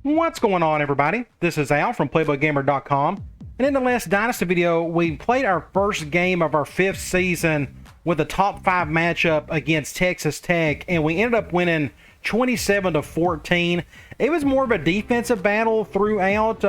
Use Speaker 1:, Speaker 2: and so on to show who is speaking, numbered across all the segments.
Speaker 1: What's going on, everybody? This is Al from PlaybookGamer.com, and in the last Dynasty video, we played our first game of our 5th season with a top 5 matchup against Texas Tech, and we ended up winning 27-14. It was more of a defensive battle throughout.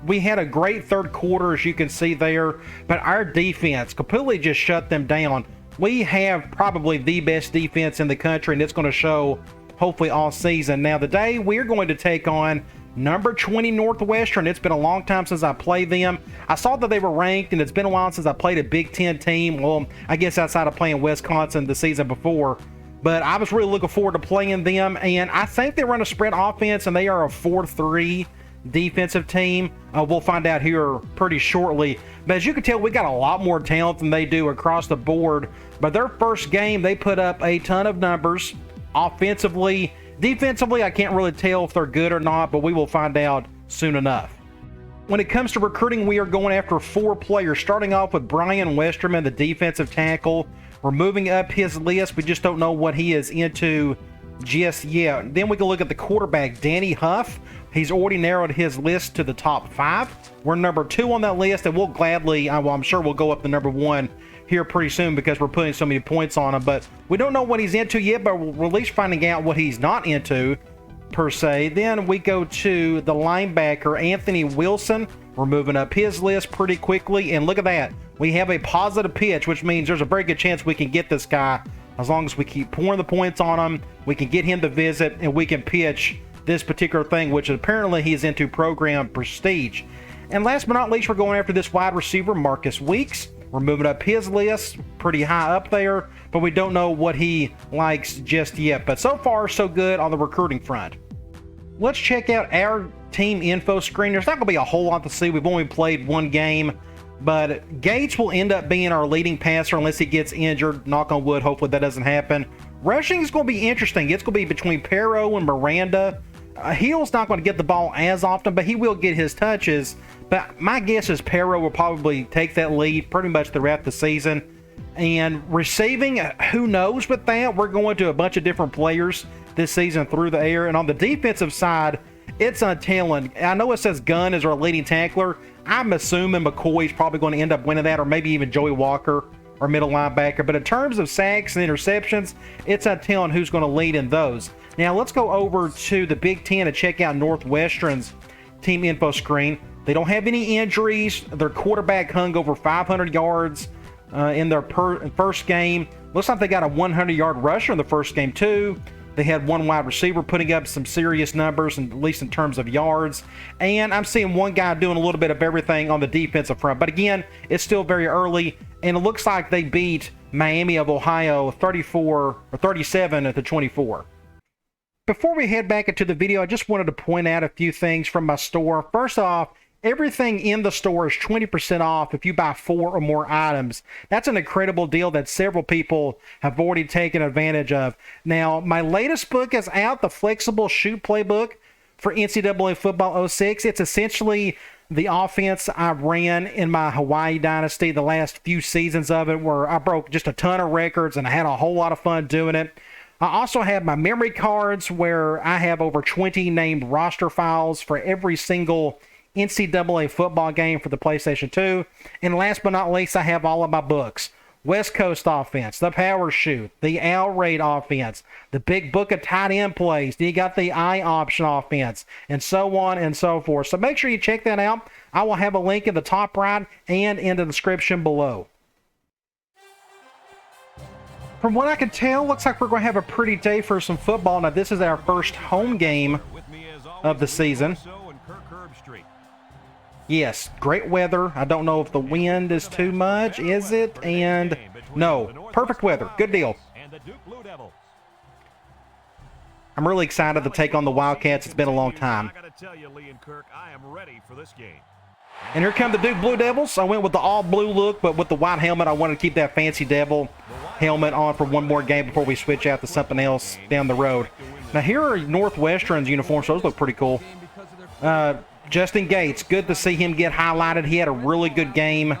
Speaker 1: We had a great third quarter, as you can see there, but our defense completely just shut them down. We have probably the best defense in the country, and it's going to show hopefully all season. Now, today we're going to take on number 20 Northwestern. It's been a long time since I played them. I saw that they were ranked, and it's been a while since I played a Big Ten team. Well, I guess outside of playing Wisconsin the season before. But I was really looking forward to playing them, and I think they run a spread offense, and they are a 4-3 defensive team. We'll find out here pretty shortly. But as you can tell, we got a lot more talent than they do across the board. But their first game, they put up a ton of numbers. Offensively, defensively, I can't really tell if they're good or not, but we will find out soon enough. When it comes to recruiting, we are going after 4 players, starting off with Brian Westerman, the defensive tackle. We're moving up his list. We just don't know what he is into just yet. Then we can look at the quarterback, Danny Huff. He's already narrowed his list to the top 5. We're number 2 on that list, and we'll gladly, well, I'm sure we'll go up to number 1 here pretty soon because we're putting so many points on him. But we don't know what he's into yet, but we're at least finding out what he's not into, per se. Then we go to the linebacker, Anthony Wilson. We're moving up his list pretty quickly, and look at that. We have a positive pitch, which means there's a very good chance we can get this guy. As long as we keep pouring the points on him, we can get him to visit, and we can pitch this particular thing, which apparently he's into program prestige. And last but not least, we're going after this wide receiver, Marcus Weeks. We're moving up his list pretty high up there, but we don't know what he likes just yet. But so far, so good on the recruiting front. Let's check out our team info screen. There's not going to be a whole lot to see. We've only played 1 game, but Gates will end up being our leading passer unless he gets injured. Knock on wood, hopefully that doesn't happen. Rushing is going to be interesting. It's going to be between Pero and Miranda. Hill's not going to get the ball as often, but he will get his touches. But my guess is Pero will probably take that lead pretty much throughout the season. And receiving, who knows with that? We're going to a bunch of different players this season through the air. And on the defensive side, it's untelling. I know it says Gunn is our leading tackler. I'm assuming McCoy's probably going to end up winning that, or maybe even Joey Walker, our middle linebacker. But in terms of sacks and interceptions, it's untelling who's going to lead in those. Now let's go over to the Big Ten and check out Northwestern's team info screen. They don't have any injuries. Their quarterback hung over 500 yards in their first game. Looks like they got a 100-yard rusher in the first game too. They had 1 wide receiver putting up some serious numbers, at least in terms of yards. And I'm seeing 1 guy doing a little bit of everything on the defensive front. But again, it's still very early, and it looks like they beat Miami of Ohio 37-24. Before we head back into the video, I just wanted to point out a few things from my store. First off, everything in the store is 20% off if you buy 4 or more items. That's an incredible deal that several people have already taken advantage of. Now, my latest book is out, the Flexible Shoot Playbook for NCAA Football 06. It's essentially the offense I ran in my Hawaii Dynasty, the last few seasons of it, where I broke just a ton of records and I had a whole lot of fun doing it. I also have my memory cards where I have over 20 named roster files for every single NCAA football game for the PlayStation 2. And last but not least, I have all of my books. West Coast offense, the power shoot, the Al Raid offense, the big book of tight end plays. You got the I option offense, and so on and so forth. So make sure you check that out. I will have a link in the top right and in the description below. From what I can tell, looks like we're going to have a pretty day for some football. Now, this is our first home game of the season. Yes, great weather. I don't know if the wind is too much. Is it? And no, perfect weather. Good deal. I'm really excited to take on the Wildcats. It's been a long time. And here come the Duke Blue Devils. I went with the all-blue look, but with the white helmet, I wanted to keep that fancy Devil helmet on for 1 more game before we switch out to something else down the road. Now, here are Northwestern's uniforms. Those look pretty cool. Justin Gates, good to see him get highlighted. He had a really good game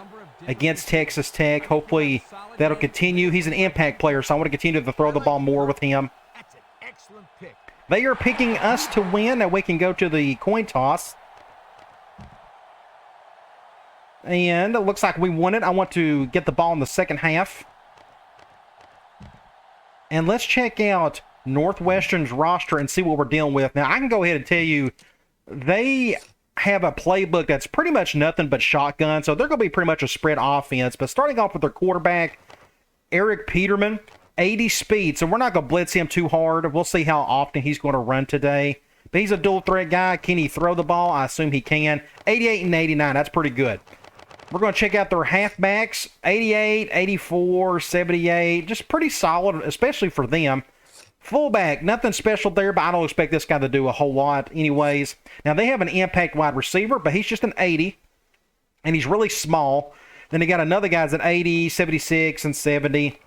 Speaker 1: against Texas Tech. Hopefully that'll continue. He's an impact player, so I want to continue to throw the ball more with him. They are picking us to win. Now we can go to the coin toss. And it looks like we won it. I want to get the ball in the second half. And let's check out Northwestern's roster and see what we're dealing with. Now, I can go ahead and tell you, they have a playbook that's pretty much nothing but shotgun. So they're going to be pretty much a spread offense. But starting off with their quarterback, Eric Peterman, 80 speed. So we're not going to blitz him too hard. We'll see how often he's going to run today. But he's a dual threat guy. Can he throw the ball? I assume he can. 88 and 89. That's pretty good. We're going to check out their halfbacks. 88, 84, 78. Just pretty solid, especially for them. Fullback, nothing special there, but I don't expect this guy to do a whole lot anyways. Now, they have an impact wide receiver, but he's just an 80, and he's really small. Then they got another guy's an 80, 76, and 70.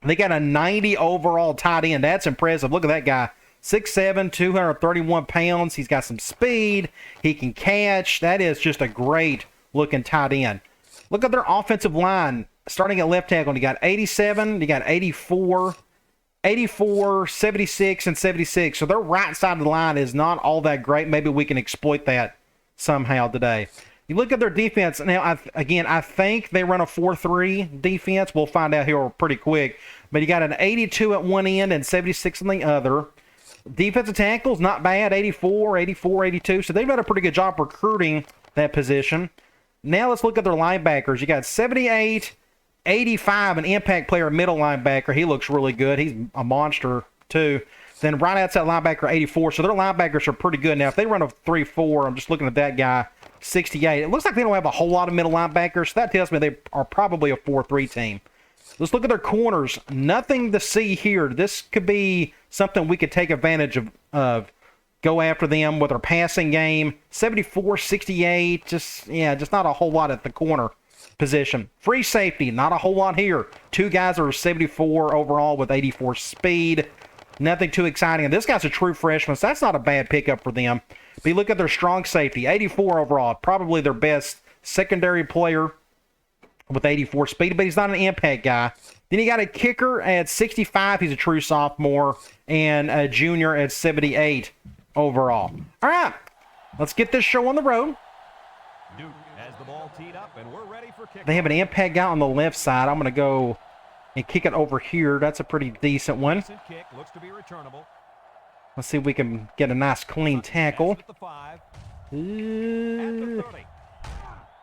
Speaker 1: They got a 90 overall tight end. That's impressive. Look at that guy. 6'7", 231 pounds. He's got some speed. He can catch. That is just a great-looking tight end. Look at their offensive line. Starting at left tackle, you got 87, you got 84, 84, 76, and 76. So their right side of the line is not all that great. Maybe we can exploit that somehow today. You look at their defense. Now, I think they run a 4-3 defense. We'll find out here pretty quick. But you got an 82 at one end and 76 on the other. Defensive tackles, not bad. 84, 84, 82. So they've done a pretty good job recruiting that position. Now let's look at their linebackers. You got 78, 85, an impact player, middle linebacker. He looks really good. He's a monster, too. Then right outside linebacker, 84. So their linebackers are pretty good. Now, if they run a 3-4, I'm just looking at that guy, 68. It looks like they don't have a whole lot of middle linebackers. So that tells me they are probably a 4-3 team. Let's look at their corners. Nothing to see here. This could be something we could take advantage of. Go after them with our passing game. 74, 68. Just not a whole lot at the corner position. Free safety, not a whole lot here. Two guys are 74 overall with 84 speed. Nothing too exciting. And this guy's a true freshman, so that's not a bad pickup for them. But you look at their strong safety, 84 overall. Probably their best secondary player with 84 speed, but he's not an impact guy. Then you got a kicker at 65. He's a true sophomore. And a junior at 78 overall. All right, let's get this show on the road.
Speaker 2: Duke has the ball teed up, and we're ready for kickoff.
Speaker 1: They have an impact guy on the left side. I'm going to go and kick it over here. That's a pretty decent one.
Speaker 2: Kick looks to be returnable.
Speaker 1: Let's see if we can get a nice clean tackle.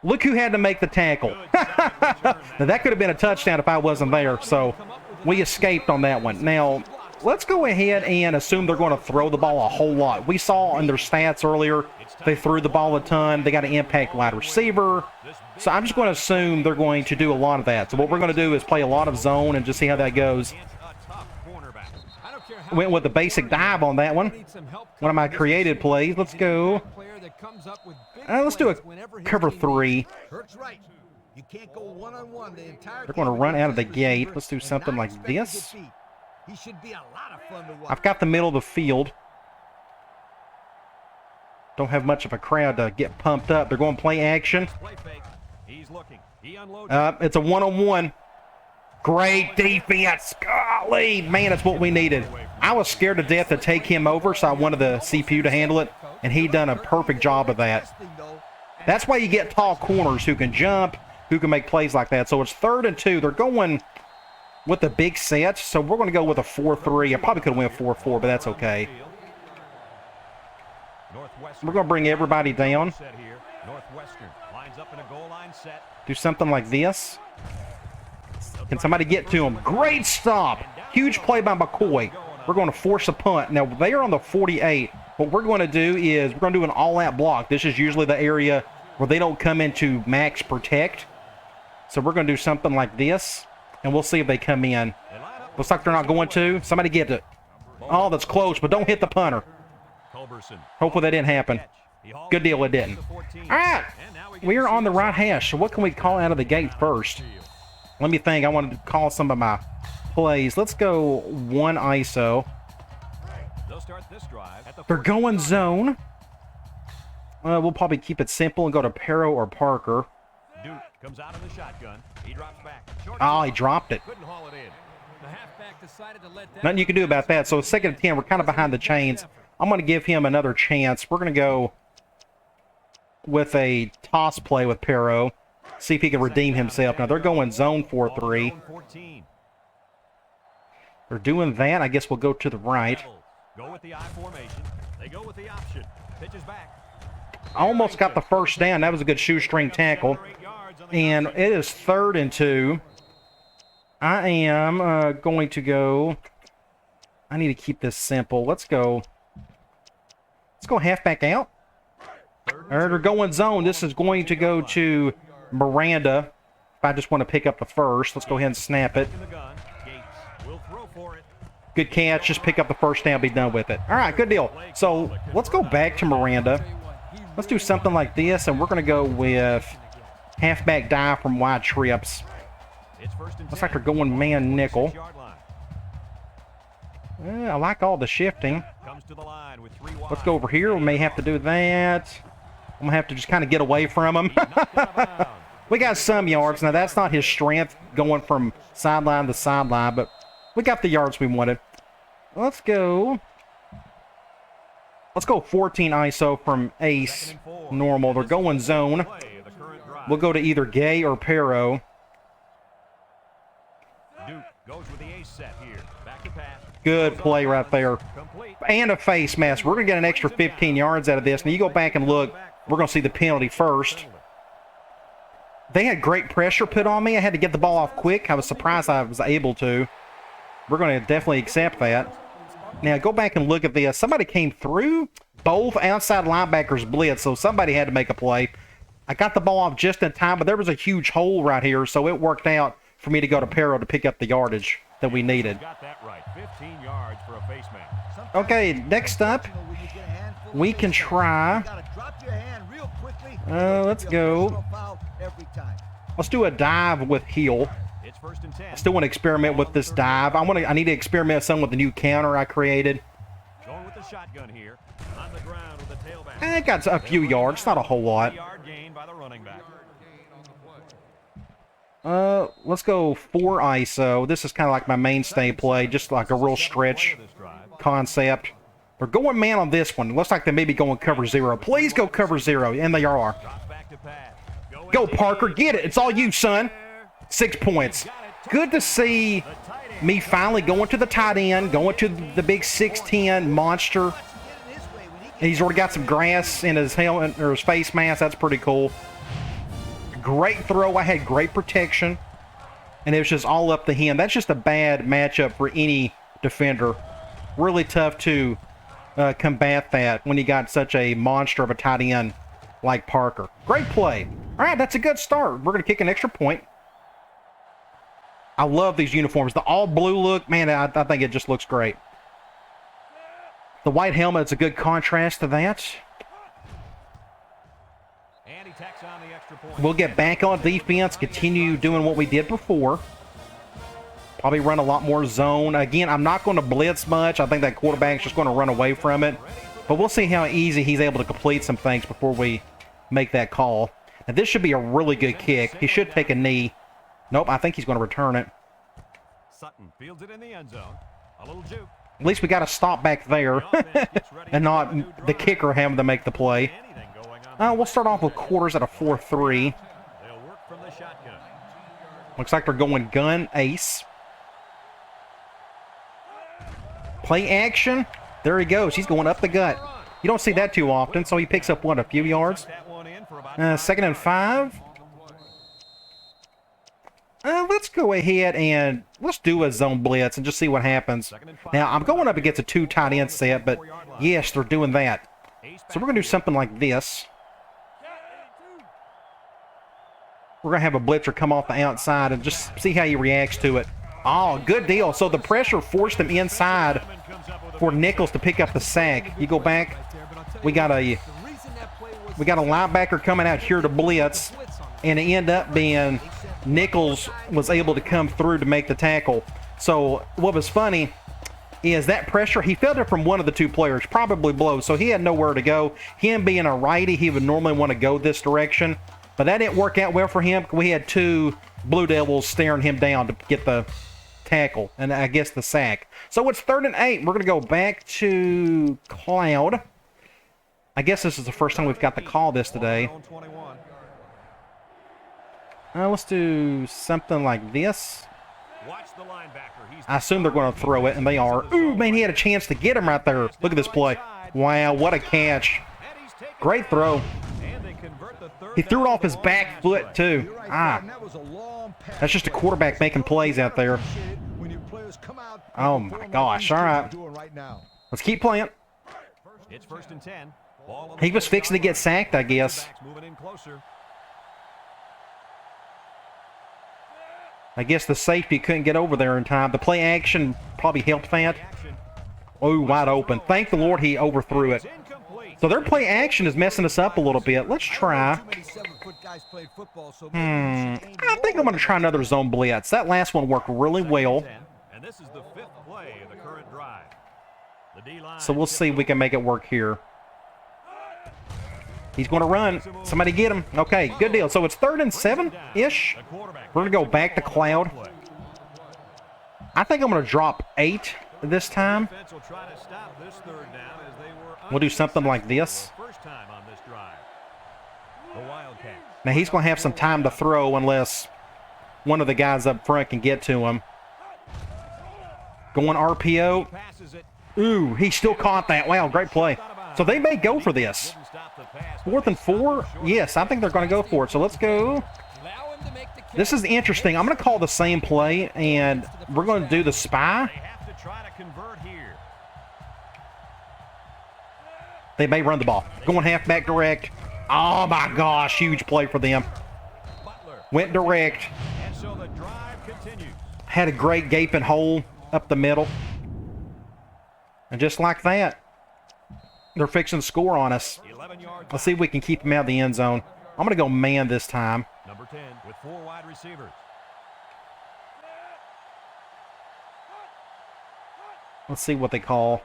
Speaker 1: Look who had to make the tackle. Now, that could have been a touchdown if I wasn't there, so we escaped on that one. Now, let's go ahead and assume they're going to throw the ball a whole lot. We saw in their stats earlier, they threw the ball a ton. They got an impact wide receiver. So I'm just going to assume they're going to do a lot of that. So what we're going to do is play a lot of zone and just see how that goes. Went with the basic dive on that one. One of my created plays. Let's go. Let's do a cover 3. They're going to run out of the gate. Let's do something like this. I've got the middle of the field. Don't have much of a crowd to get pumped up. They're going to play action. It's a one-on-one. Great defense. Golly, man, that's what we needed. I was scared to death to take him over, so I wanted the CPU to handle it, and he done a perfect job of that. That's why you get tall corners who can jump, who can make plays like that. So it's 3rd and 2. They're going with the big set, so we're going to go with a 4-3. I probably could have went 4-4, but that's okay. We're going to bring everybody down. Do something like this. Can somebody get to him? Great stop. Huge play by McCoy. We're going to force a punt. Now, they are on the 48. What we're going to do is we're going to do an all-out block. This is usually the area where they don't come into max protect. So we're going to do something like this, and we'll see if they come in. Looks like they're not going to. Somebody get it. Oh, that's close, but don't hit the punter. Hopefully that didn't happen. Good deal, it didn't. All right, we are on the right hash. So what can we call out of the gate first? Let me think. I wanted to call some of my plays. Let's go 1 ISO. They're going zone. We'll probably keep it simple and go to Pero or Parker.
Speaker 2: Duke comes out of the shotgun. He drops back.
Speaker 1: Oh, he dropped it. Nothing you can do about that. So 2nd and 10, we're kind of behind the chains. I'm going to give him another chance. We're going to go with a toss play with Pero. See if he can redeem himself. Now, they're going zone 4-3. They're doing that. I guess we'll go to the right.
Speaker 2: Go with the I formation. They go with the option. Pitches back.
Speaker 1: I almost got the first down. That was a good shoestring tackle. And it is 3rd and 2. I am going to go... I need to keep this simple. Let's go halfback out. They're going zone. This is going to go to Miranda. If I just want to pick up the first, let's go ahead and snap it. Good catch. Just pick up the first down, be done with it. All right, good deal. So let's go back to Miranda. Let's do something like this, and we're going to go with halfback dive from wide trips. Looks like they're going man nickel. I like all the shifting. Let's go over here. We may have to do that. I'm going to have to just kind of get away from him. We got some yards. Now, that's not his strength going from sideline to sideline, but we got the yards we wanted. Let's go 14 ISO from ace normal. They're going zone. We'll go to either Gay or Pero. Good play right there. And a face mask. We're going to get an extra 15 yards out of this. Now, you go back and look. We're going to see the penalty first. They had great pressure put on me. I had to get the ball off quick. I was surprised I was able to. We're going to definitely accept that. Now, go back and look at this. Somebody came through. Both outside linebackers blitz, so somebody had to make a play. I got the ball off just in time, but there was a huge hole right here, so it worked out for me to go to Pero to pick up the yardage that we needed. Okay, next up, we can try. Let's go. Let's do a dive with heel. I still want to experiment with this dive. I need to experiment some with the new counter I created. I got a few yards, not a whole lot. Let's go 4 ISO. This is kind of like my mainstay play, just like a real stretch concept. They're going man on this one. It looks like they may be going cover 0. Please go cover 0, and they are. Go, Parker. Get it. It's all you, son. 6 points. Good to see me finally going to the tight end, going to the big 6'10 monster. And he's already got some grass in his helmet or his face mask. That's pretty cool. Great throw. I had great protection. And it was just all up to him. That's just a bad matchup for any defender. Really tough to combat that when you got such a monster of a tight end like Parker. Great play. All right, that's a good start. We're going to kick an extra point. I love these uniforms. The all blue look, man, I think it just looks great. The white helmet is a good contrast to that. We'll get back on defense, continue doing what we did before. Probably run a lot more zone. Again, I'm not going to blitz much. I think that quarterback's just going to run away from it. But we'll see how easy he's able to complete some things before we make that call. Now, this should be a really good kick. He should take a knee. Nope, I think he's going to return it.
Speaker 2: Sutton fields it in the end zone. A little juke.
Speaker 1: At least we got to stop back there and not the kicker having to make the play. We'll start off with quarters at a 4-3. Looks like they're going gun ace. Play action. There he goes. He's going up the gut. You don't see that too often, so he picks up, what, a few yards? 2nd and 5. Let's go ahead and let's do a zone blitz and just see what happens. Now, I'm going up against a 2 tight end set, but yes, they're doing that. So we're going to do something like this. We're going to have a blitzer come off the outside and just see how he reacts to it. Oh, good deal. So the pressure forced him inside for Nichols to pick up the sack. You go back. We got a linebacker coming out here to blitz, and it ended up being Nichols was able to come through to make the tackle. So what was funny is that pressure, he felt it from one of the 2 players, probably below, so he had nowhere to go. Him being a righty, he would normally want to go this direction, but that didn't work out well for him. We had 2 Blue Devils staring him down to get the tackle, and I guess the sack. So it's 3rd and 8. We're going to go back to Cloud. I guess this is the first time we've got to call this today. Let's do something like this. I assume they're going to throw it, and they are. Ooh, man, he had a chance to get him right there. Look at this play. Wow, what a catch. Great throw. He threw it off his back foot, too. That's just a quarterback making plays out there. Oh, my gosh. All right. Let's keep playing.
Speaker 2: It's 1st and 10.
Speaker 1: He was fixing to get sacked, I guess. I guess the safety couldn't get over there in time. The play action probably helped that. Oh, wide open. Thank the Lord he overthrew it. So their play action is messing us up a little bit. Let's try. I think I'm going to try another zone blitz. That last one worked really well. So we'll see if we can make it work here. He's going to run. Somebody get him. Okay, good deal. So it's 3rd and 7-ish. We're going to go back to Cloud. I think I'm going to drop 8 this time. We'll do something like this. Now he's going to have some time to throw unless one of the guys up front can get to him. Going RPO. Ooh, he still caught that. Wow, great play. So they may go for this. 4th and 4? Yes, I think they're going to go for it. So let's go. This is interesting. I'm going to call the same play, and we're going to do the spy. They may run the ball. Going halfback direct. Oh, my gosh. Huge play for them. Went direct. Had a great gaping hole up the middle. And just like that, they're fixing to score on us. Let's see if we can keep them out of the end zone. I'm going to go man this time.
Speaker 2: Number 10 with 4 wide receivers.
Speaker 1: Let's see what they call.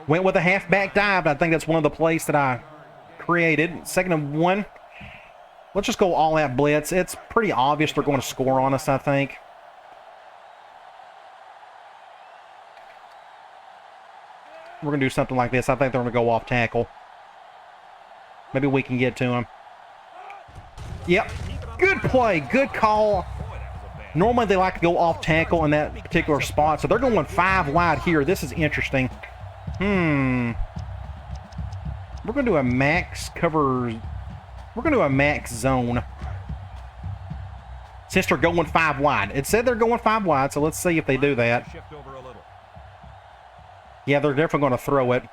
Speaker 1: Went with a halfback dive. I think that's one of the plays that I created. 2nd and 1. Let's just go all out blitz. It's pretty obvious they're going to score on us, I think. We're going to do something like this. I think they're going to go off tackle. Maybe we can get to him. Yep. Good play. Good call. Normally they like to go off tackle in that particular spot. So they're going 5 wide here. This is interesting. We're going to do a max cover. We're going to do a max zone. Since they're going 5 wide. It said they're going 5 wide, so let's see if they do that. Yeah, they're definitely going to throw it.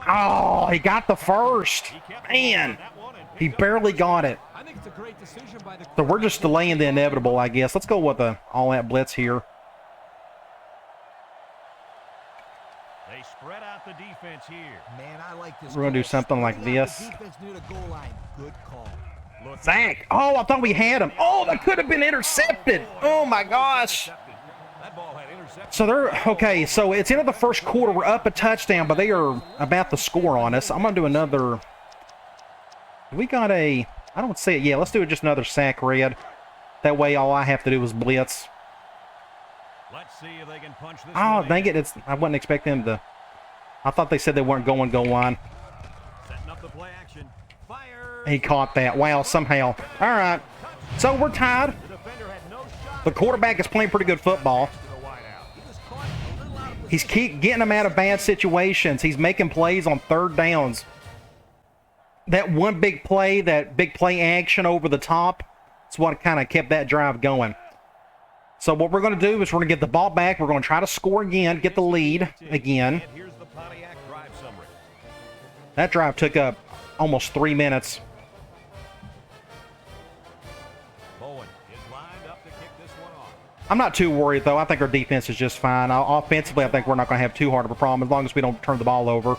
Speaker 1: Oh, he got the first. Man, he barely got it. So we're just delaying the inevitable, I guess. Let's go with the all-out blitz here.
Speaker 2: They spread out the defense here.
Speaker 3: Man, I like this.
Speaker 1: We're going to do something like this.
Speaker 3: Good call.
Speaker 1: Zach. Oh, I thought we had him. Oh, that could have been intercepted. Oh, my gosh. So they're, okay, so it's into the first quarter. We're up a touchdown, but they are about to score on us. I'm going to do another. We got a, I don't see it. Yeah, let's do just another sack red. That way all I have to do is blitz.
Speaker 2: Let's see if they can punch this.
Speaker 1: Oh, dang it. I wasn't expecting them to. I thought they said they weren't going goal line.
Speaker 2: Setting up the play action. Fire.
Speaker 1: He caught that. Wow, somehow. All right. So we're tied. The quarterback is playing pretty good football. He's keep getting them out of bad situations. He's making plays on 3rd downs. That one big play, that big play action over the top, that's what kind of kept that drive going. So what we're going to do is we're going to get the ball back. We're going to try to score again, get the lead again. That drive took up almost 3 minutes. I'm not too worried, though. I think our defense is just fine. Offensively, I think we're not going to have too hard of a problem as long as we don't turn the ball over.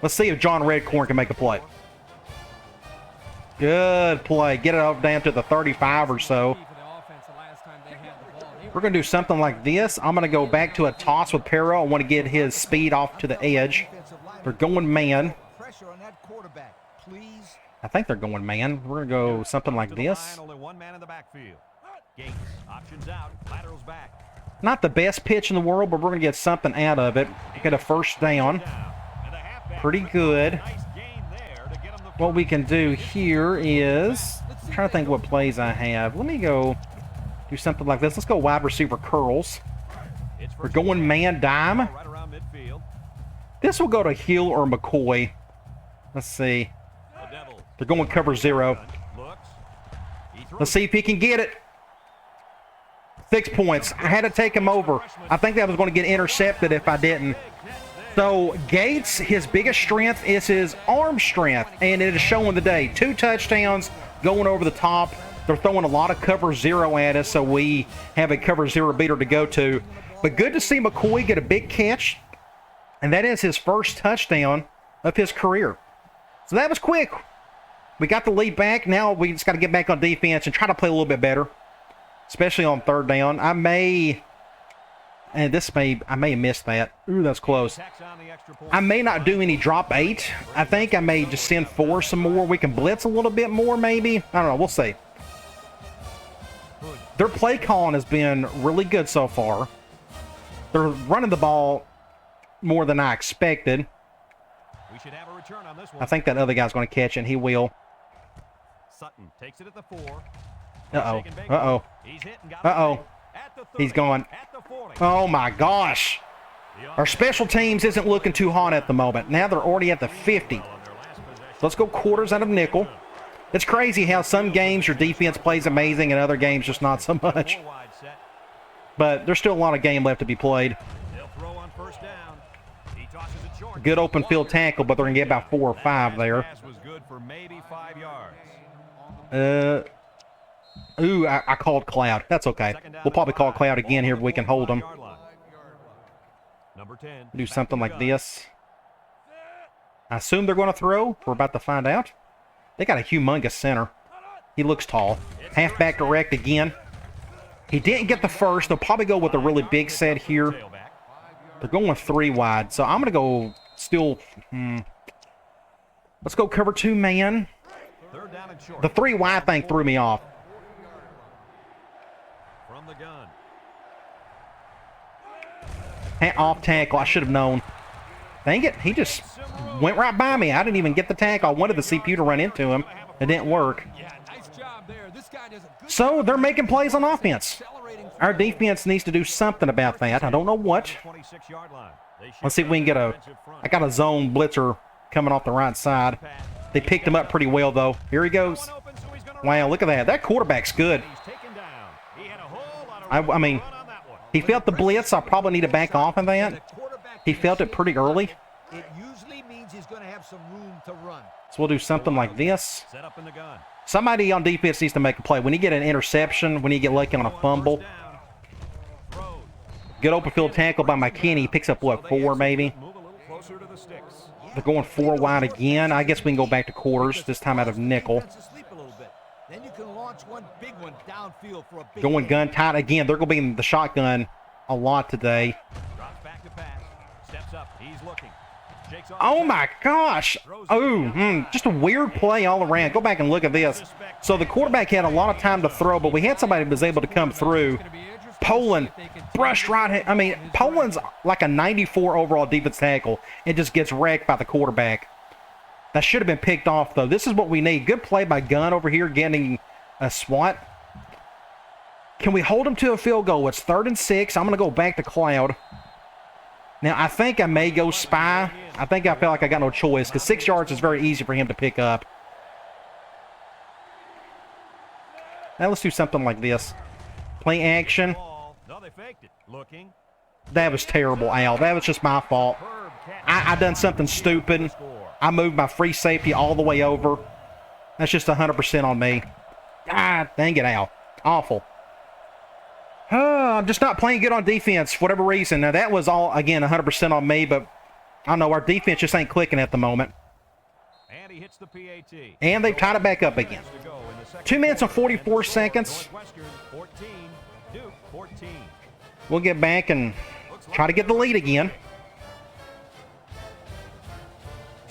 Speaker 1: Let's see if John Redcorn can make a play. Good play. Get it down to the 35 or so. We're going to do something like this. I'm going to go back to a toss with Pero. I want to get his speed off to the edge. They're going man.
Speaker 3: please.
Speaker 1: I think they're going man. We're going to go something like this.
Speaker 2: Only one man in the backfield. Gates options out, laterals back.
Speaker 1: Not the best pitch in the world, but we're going to get something out of it. Get a first down. Pretty good. What we can do here is, I'm trying to think what plays I have. Let me go do something like this. Let's go wide receiver curls. We're going man dime. This will go to Hill or McCoy. Let's see. They're going cover 0. Let's see if he can get it. 6 points. I had to take him over. I think that was going to get intercepted if I didn't. So Gates, his biggest strength is his arm strength, and it is showing the day. 2 touchdowns going over the top. They're throwing a lot of cover 0 at us, so we have a cover 0 beater to go to. But good to see McCoy get a big catch, and that is his first touchdown of his career. So that was quick. We got the lead back. Now we just got to get back on defense and try to play a little bit better, especially on 3rd down. I may have missed that. Ooh, that's close. I may not do any drop 8. I think I may just send 4 some more. We can blitz a little bit more, maybe. I don't know. We'll see. Their play calling has been really good so far. They're running the ball more than I expected.
Speaker 2: We should have a return on this one.
Speaker 1: I think that other guy's going to catch it, and he will.
Speaker 2: Sutton takes it at the 4.
Speaker 1: Uh-oh. Uh-oh.
Speaker 2: He's hit and got
Speaker 1: Uh-oh.
Speaker 2: at the 30,
Speaker 1: He's gone.
Speaker 2: at the 40.
Speaker 1: Oh, my gosh. Our special teams isn't looking too hot at the moment. Now they're already at the 50. Let's go quarters out of nickel. It's crazy how some games your defense plays amazing and other games just not so much. But there's still a lot of game left to be played.
Speaker 2: They'll throw on 1st down. He tosses it short.
Speaker 1: Good open field tackle, but they're going to get about 4 or 5 there.
Speaker 2: Pass was good for maybe 5 yards.
Speaker 1: Ooh, I called Cloud. That's okay. We'll probably call Cloud again here if we can hold him.
Speaker 2: Number 10.
Speaker 1: Do something like this. I assume they're going to throw. We're about to find out. They got a humongous center. He looks tall. Halfback direct again. He didn't get the first. They'll probably go with a really big set here. They're going 3 wide. So I'm going to go still. Let's go cover 2 man. The 3 wide thing threw me off.
Speaker 2: From the gun.
Speaker 1: Off tackle. I should have known. Dang it. He just went right by me. I didn't even get the tackle. I wanted the CPU to run into him. It didn't work. So they're making plays on offense. Our defense needs to do something about that. I don't know what. Let's see if we can get I got a zone blitzer coming off the right side. They picked him up pretty well, though. Here he goes. Wow, look at that. That quarterback's good. I mean, he felt the blitz. I probably need to back off of that. He felt it pretty early.
Speaker 3: It usually means he's going to have some room to run.
Speaker 1: So we'll do something like this.
Speaker 2: Set up in the gun.
Speaker 1: Somebody on defense needs to make a play. When you get an interception, when you get lucky on a fumble. Good open field tackle by McKinney. He picks up, what, 4 maybe? They're going 4 wide again. I guess we can go back to quarters, this time out of nickel.
Speaker 3: Then you can launch one big one downfield for a big
Speaker 1: Going gun tight again. They're going to be in the shotgun a lot today.
Speaker 2: Drops back to pass. Steps up. He's looking.
Speaker 1: Oh my gosh. Oh, just a weird play all around. Go back and look at this. So the quarterback had a lot of time to throw, but we had somebody who was able to come through. Poland brushed right. I mean, Poland's like a 94 overall defense tackle. It just gets wrecked by the quarterback. That should have been picked off, though. This is what we need. Good play by Gunn over here getting a swat. Can we hold him to a field goal? It's 3rd and 6. I'm going to go back to Cloud. Now, I think I may go spy. I think I feel like I got no choice because 6 yards is very easy for him to pick up. Now, let's do something like this. Play action. That was terrible, Al. That was just my fault. I done something stupid. I moved my free safety all the way over. That's just 100% on me. Ah, dang it, Al. Awful. I'm just not playing good on defense for whatever reason. Now, that was all, again, 100% on me, but I don't know. Our defense just ain't clicking at the moment.
Speaker 2: And he hits the PAT.
Speaker 1: And they've tied it back up again. 2 minutes and 44 seconds.
Speaker 2: Northwestern 14, Duke 14.
Speaker 1: We'll get back and try to get the lead again.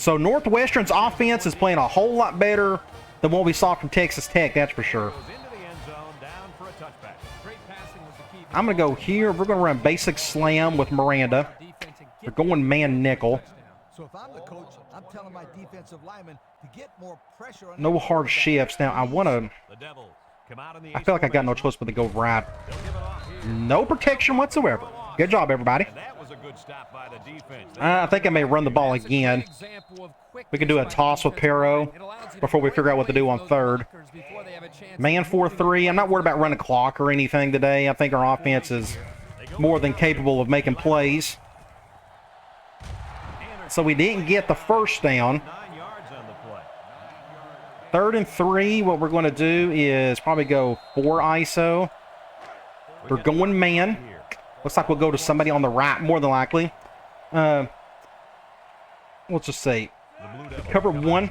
Speaker 1: So Northwestern's offense is playing a whole lot better than what we saw from Texas Tech, that's for sure. I'm going to go here. We're going to run basic slam with Miranda. They're going man nickel.
Speaker 3: So if I'm the coach, I'm telling my defensive linemen to get more pressure on
Speaker 1: No hard shifts. Now, I want to... I feel like I got no choice but to go right. No protection whatsoever. Good job, everybody. I think I may run the ball again. We can do a toss with Pero before we figure out what to do on third. Man 4-3. I'm not worried about running clock or anything today. I think our offense is more than capable of making plays. So we didn't get the first down. 3rd and 3. What we're going to do is probably go 4 ISO. They're going man. Looks like we'll go to somebody on the right, more than likely. Let's just say cover 1.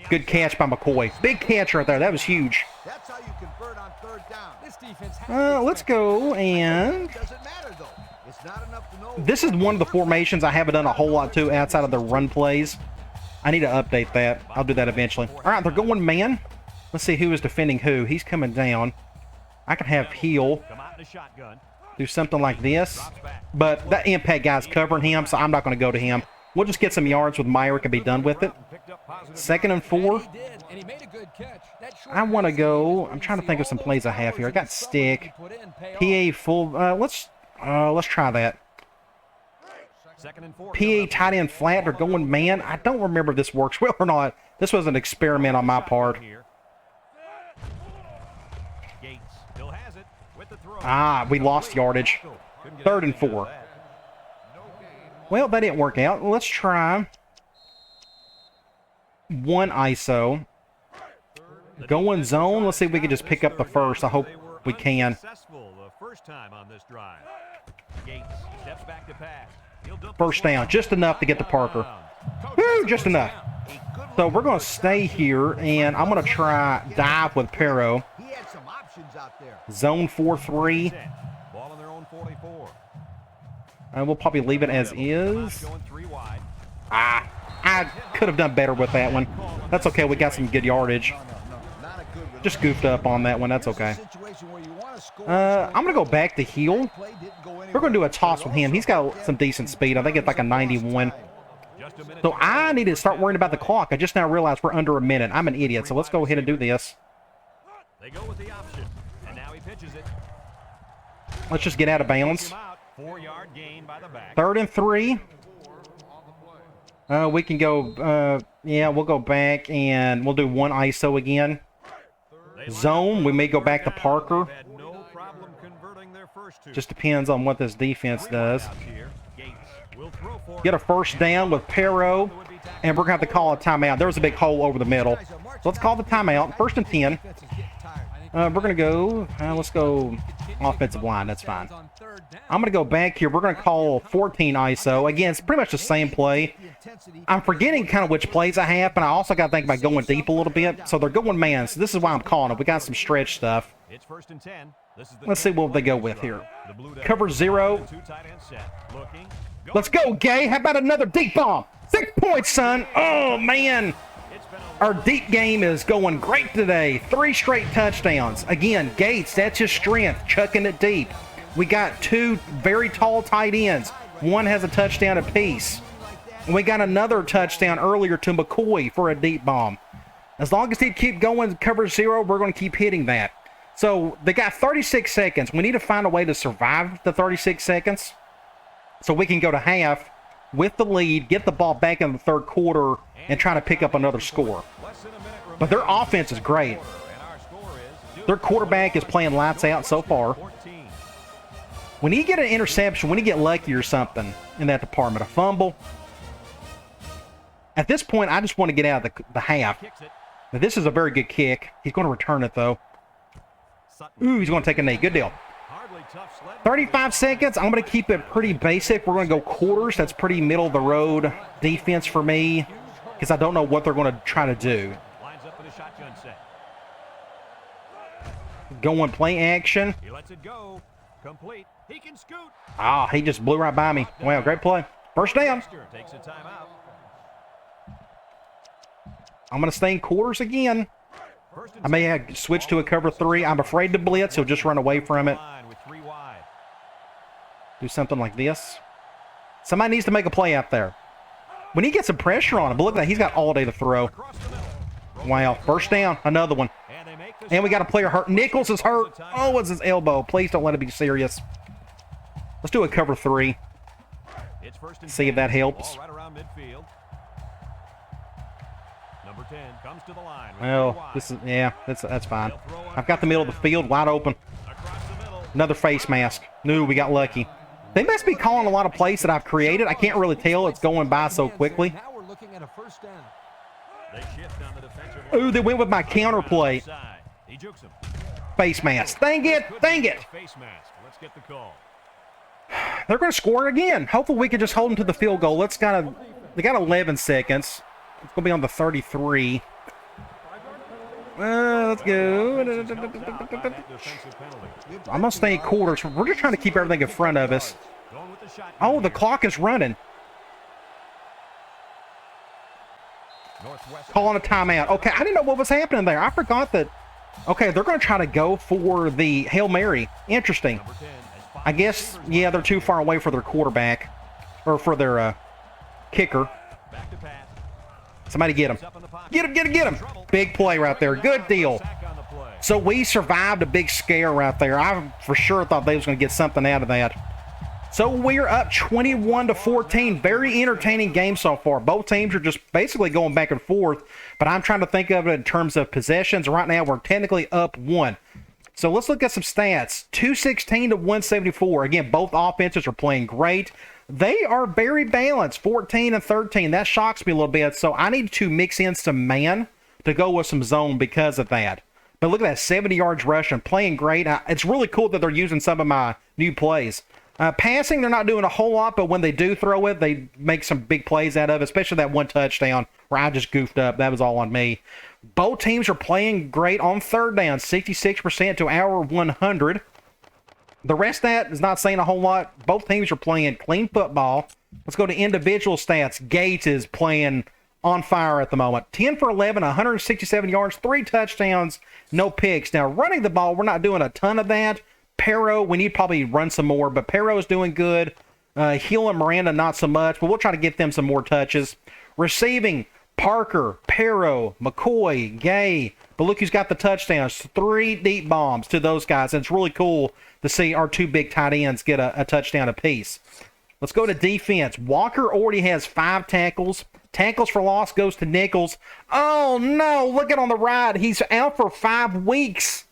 Speaker 1: Good catch by McCoy. Big catch right there. That was huge.
Speaker 3: That's how you convert on 3rd down. This defense
Speaker 1: Let's go and...
Speaker 3: doesn't matter though. It's not enough to know.
Speaker 1: This is one of the formations I haven't done a whole lot to outside of the run plays. I need to update that. I'll do that eventually. All right, they're going man. Let's see who is defending who. He's coming down. I can have heel. Do something like this. But that impact guy's covering him, so I'm not going to go to him. We'll just get some yards with Myrick and be done with it. 2nd and 4. I want to go. I'm trying to think of some plays I have here. I got stick. PA full. Let's try that. PA tight end flat. They're going man. I don't remember if this works well or not. This was an experiment on my part. We lost yardage. 3rd and 4. Well, that didn't work out. Let's try 1 ISO. Going zone. Let's see if we can just pick up the first. I hope we can. First down. Just enough to get to Parker. Woo, just enough. So we're going to stay here, and I'm going to try dive with Pero. Zone 4-3. And we'll probably leave it as is. I could have done better with that one. That's okay. We got some good yardage. Just goofed up on that one. That's okay. I'm going to go back to heel. We're going to do a toss with him. He's got some decent speed. I think it's like a 91. So I need to start worrying about the clock. I just now realized we're under a minute. I'm an idiot. So let's go ahead and do this.
Speaker 2: They go with the option, and now he pitches it.
Speaker 1: Let's just get out of bounds.
Speaker 2: 4-yard gain by the back.
Speaker 1: 3rd and 3. We can go, yeah, we'll go back and we'll do 1 ISO again. Zone, we may go back to Parker. Just depends on what this defense does. Get a first down with Pero, and we're going to have to call a timeout. There was a big hole over the middle. So let's call the timeout. 1st and 10. We're going to go, let's go offensive line. That's fine. I'm going to go back here. We're going to call 14 ISO. Again, it's pretty much the same play. I'm forgetting kind of which plays I have, but I also got to think about going deep a little bit. So they're going man. So this is why I'm calling it. We got some stretch stuff. Let's see what they go with here. Cover 0. Let's go, Gay. How about another deep bomb? 6 points, son. Oh, man. Our deep game is going great today. 3 straight touchdowns. Again, Gates, that's his strength, chucking it deep. We got 2 very tall tight ends. One has a touchdown apiece. And we got another touchdown earlier to McCoy for a deep bomb. As long as he keep going cover 0, we're going to keep hitting that. So they got 36 seconds. We need to find a way to survive the 36 seconds so we can go to half with the lead, get the ball back in the 3rd quarter, and try to pick up another score. But their offense is great. Their quarterback is playing lights out so far. When you get an interception, when you get lucky or something in that department, a fumble, at this point, I just want to get out of the half. Now, this is a very good kick. He's going to return it, though. Ooh, he's going to take a knee. Good deal. 35 seconds. I'm going to keep it pretty basic. We're going to go quarters. That's pretty middle-of-the-road defense for me because I don't know what they're going to try to do. Going play action.
Speaker 2: He lets it go. Complete. He can scoot.
Speaker 1: He just blew right by me. Wow, great play. First down.
Speaker 2: Takes a timeout.
Speaker 1: I'm going to stay in quarters again. I may have switched to a cover 3. I'm afraid to blitz. He'll just run away from it. Do something like this. Somebody needs to make a play out there. We need to get some pressure on him. But look at that. He's got all day to throw. Wow. First down. Another one. And we got a player hurt. Nichols is hurt. Oh, it's his elbow. Please don't let it be serious. Let's do a cover 3. See if that helps.
Speaker 2: Number 10 comes to the line.
Speaker 1: Well, this is, yeah, that's fine. I've got the middle of the field wide open. Another face mask. No, we got lucky. They must be calling a lot of plays that I've created. I can't really tell. It's going by so quickly.
Speaker 3: Now we're looking at a first down.
Speaker 1: Ooh, they went with my counter play. Face mask. Dang it. Dang it.
Speaker 2: Face mask. Let's get the call.
Speaker 1: They're going to score again. Hopefully we can just hold them to the field goal. They got 11 seconds. It's going to be on the 33. Let's go. I'm going to stay in quarters. We're just trying to keep everything in front of us. Oh, the clock is running. Calling a timeout. Okay, I didn't know what was happening there. I forgot that. Okay, they're going to try to go for the Hail Mary. Interesting. I guess, yeah, they're too far away for their quarterback. Or for their kicker. Somebody get him. Get him, get him, get him. Big play right there. Good deal. So we survived a big scare right there. I for sure thought they was going to get something out of that. So we're up 21-14. Very entertaining game so far. Both teams are just basically going back and forth. But I'm trying to think of it in terms of possessions. Right now we're technically up 1. So let's look at some stats. 216 to 174. Again, both offenses are playing great. They are very balanced, 14 and 13. That shocks me a little bit. So I need to mix in some man to go with some zone because of that. But look at that, 70 yards rushing, playing great. It's really cool that they're using some of my new plays. Passing, they're not doing a whole lot, but when they do throw it, they make some big plays out of it, especially that one touchdown where I just goofed up. That was all on me. Both teams are playing great on third down, 66% to our 100. The rest of that is not saying a whole lot. Both teams are playing clean football. Let's go to individual stats. Gates is playing on fire at the moment. 10 for 11, 167 yards, 3 touchdowns, no picks. Now, running the ball, we're not doing a ton of that. Pero, we need to probably run some more, but Pero is doing good. Hill and Miranda, not so much, but we'll try to get them some more touches. Receiving, Parker, Pero, McCoy, Gay. But look who's got the touchdowns. 3 deep bombs to those guys. And it's really cool to see our 2 big tight ends get a touchdown apiece. Let's go to defense. Walker already has 5 tackles. Tackles for loss goes to Nichols. Oh, no. Look at on the right. He's out for 5 weeks.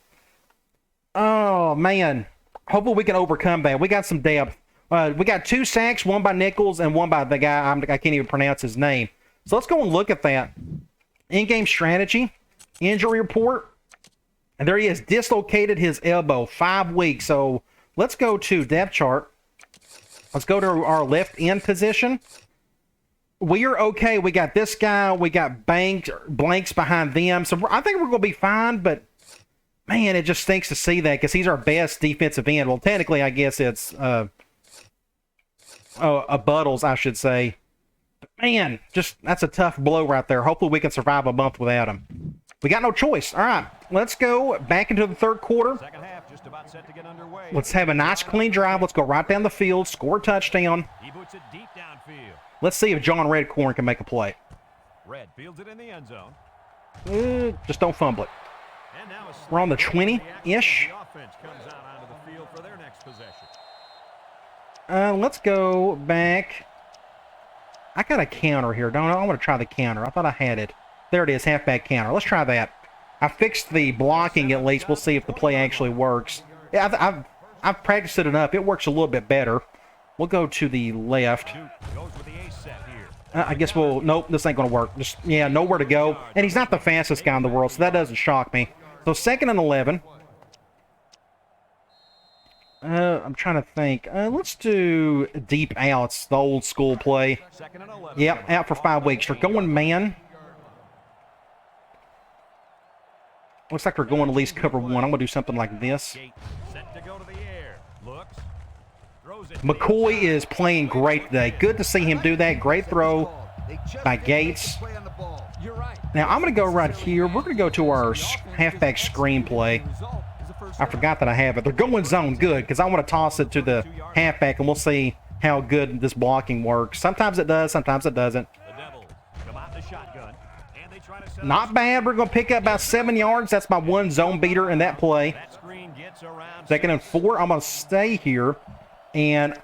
Speaker 1: Oh, man. Hopefully we can overcome that. We got some depth. We got 2 sacks, 1 by Nichols and 1 by the guy. I can't even pronounce his name. So let's go and look at that. In-game strategy. Injury report. And there he is. Dislocated his elbow. 5 weeks. So let's go to depth chart. Let's go to our left end position. We are okay. We got this guy. We got blanks behind them. So I think we're going to be fine, but man, it just stinks to see that because he's our best defensive end. Well, technically, I guess it's a Buttles, I should say. But man, just that's a tough blow right there. Hopefully, we can survive a month without him. We got no choice. All right, let's go back into the third quarter.
Speaker 2: Second half just about set to get underway.
Speaker 1: Let's have a nice clean drive. Let's go right down the field, score a touchdown.
Speaker 2: He boots it deep downfield.
Speaker 1: Let's see if John Redcorn can make a play.
Speaker 2: Red fields it in the end zone.
Speaker 1: Just don't fumble it.
Speaker 2: And now
Speaker 1: We're on the 20-ish.
Speaker 2: The offense comes out onto the field for their next possession.
Speaker 1: Let's go back. I got a counter here, don't I? I want to try the counter. I thought I had it. There it is, halfback counter. Let's try that. I fixed the blocking at least. We'll see if the play actually works. Yeah, I've practiced it enough. It works a little bit better. We'll go to the left. I guess nope, this ain't going to work. Just, yeah, nowhere to go. And he's not the fastest guy in the world, so that doesn't shock me. So 2nd and 11. I'm trying to think. Let's do deep outs, the old school play. Yep, out for 5 weeks. They're going man. Looks like they're going at least cover 1. I'm going to do something like this. McCoy is playing great today. Good to see him do that. Great throw by Gates. Now, I'm going to go right here. We're going to go to our halfback screenplay. I forgot that I have it. They're going zone. Good, because I want to toss it to the halfback, and we'll see how good this blocking works. Sometimes it does, sometimes it doesn't. Not bad. We're going to pick up about 7 yards. That's my one zone beater in that play. 2nd and 4. I'm going to stay here. And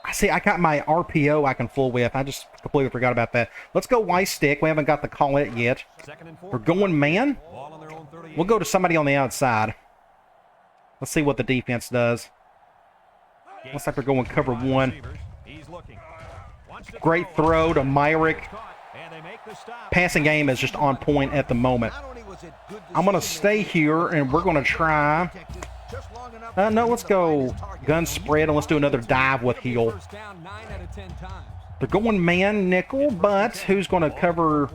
Speaker 1: I see I got my RPO I can fool with. I just completely forgot about that. Let's go white stick. We haven't got the call it yet. We're going man. We'll go to somebody on the outside. Let's see what the defense does. Looks like they're going cover 1. Great throw to Myrick. Passing game is just on point at the moment. I'm going to stay here, and we're going to try. No, let's go gun spread, and let's do another dive with heel. They're going man nickel, but who's going to cover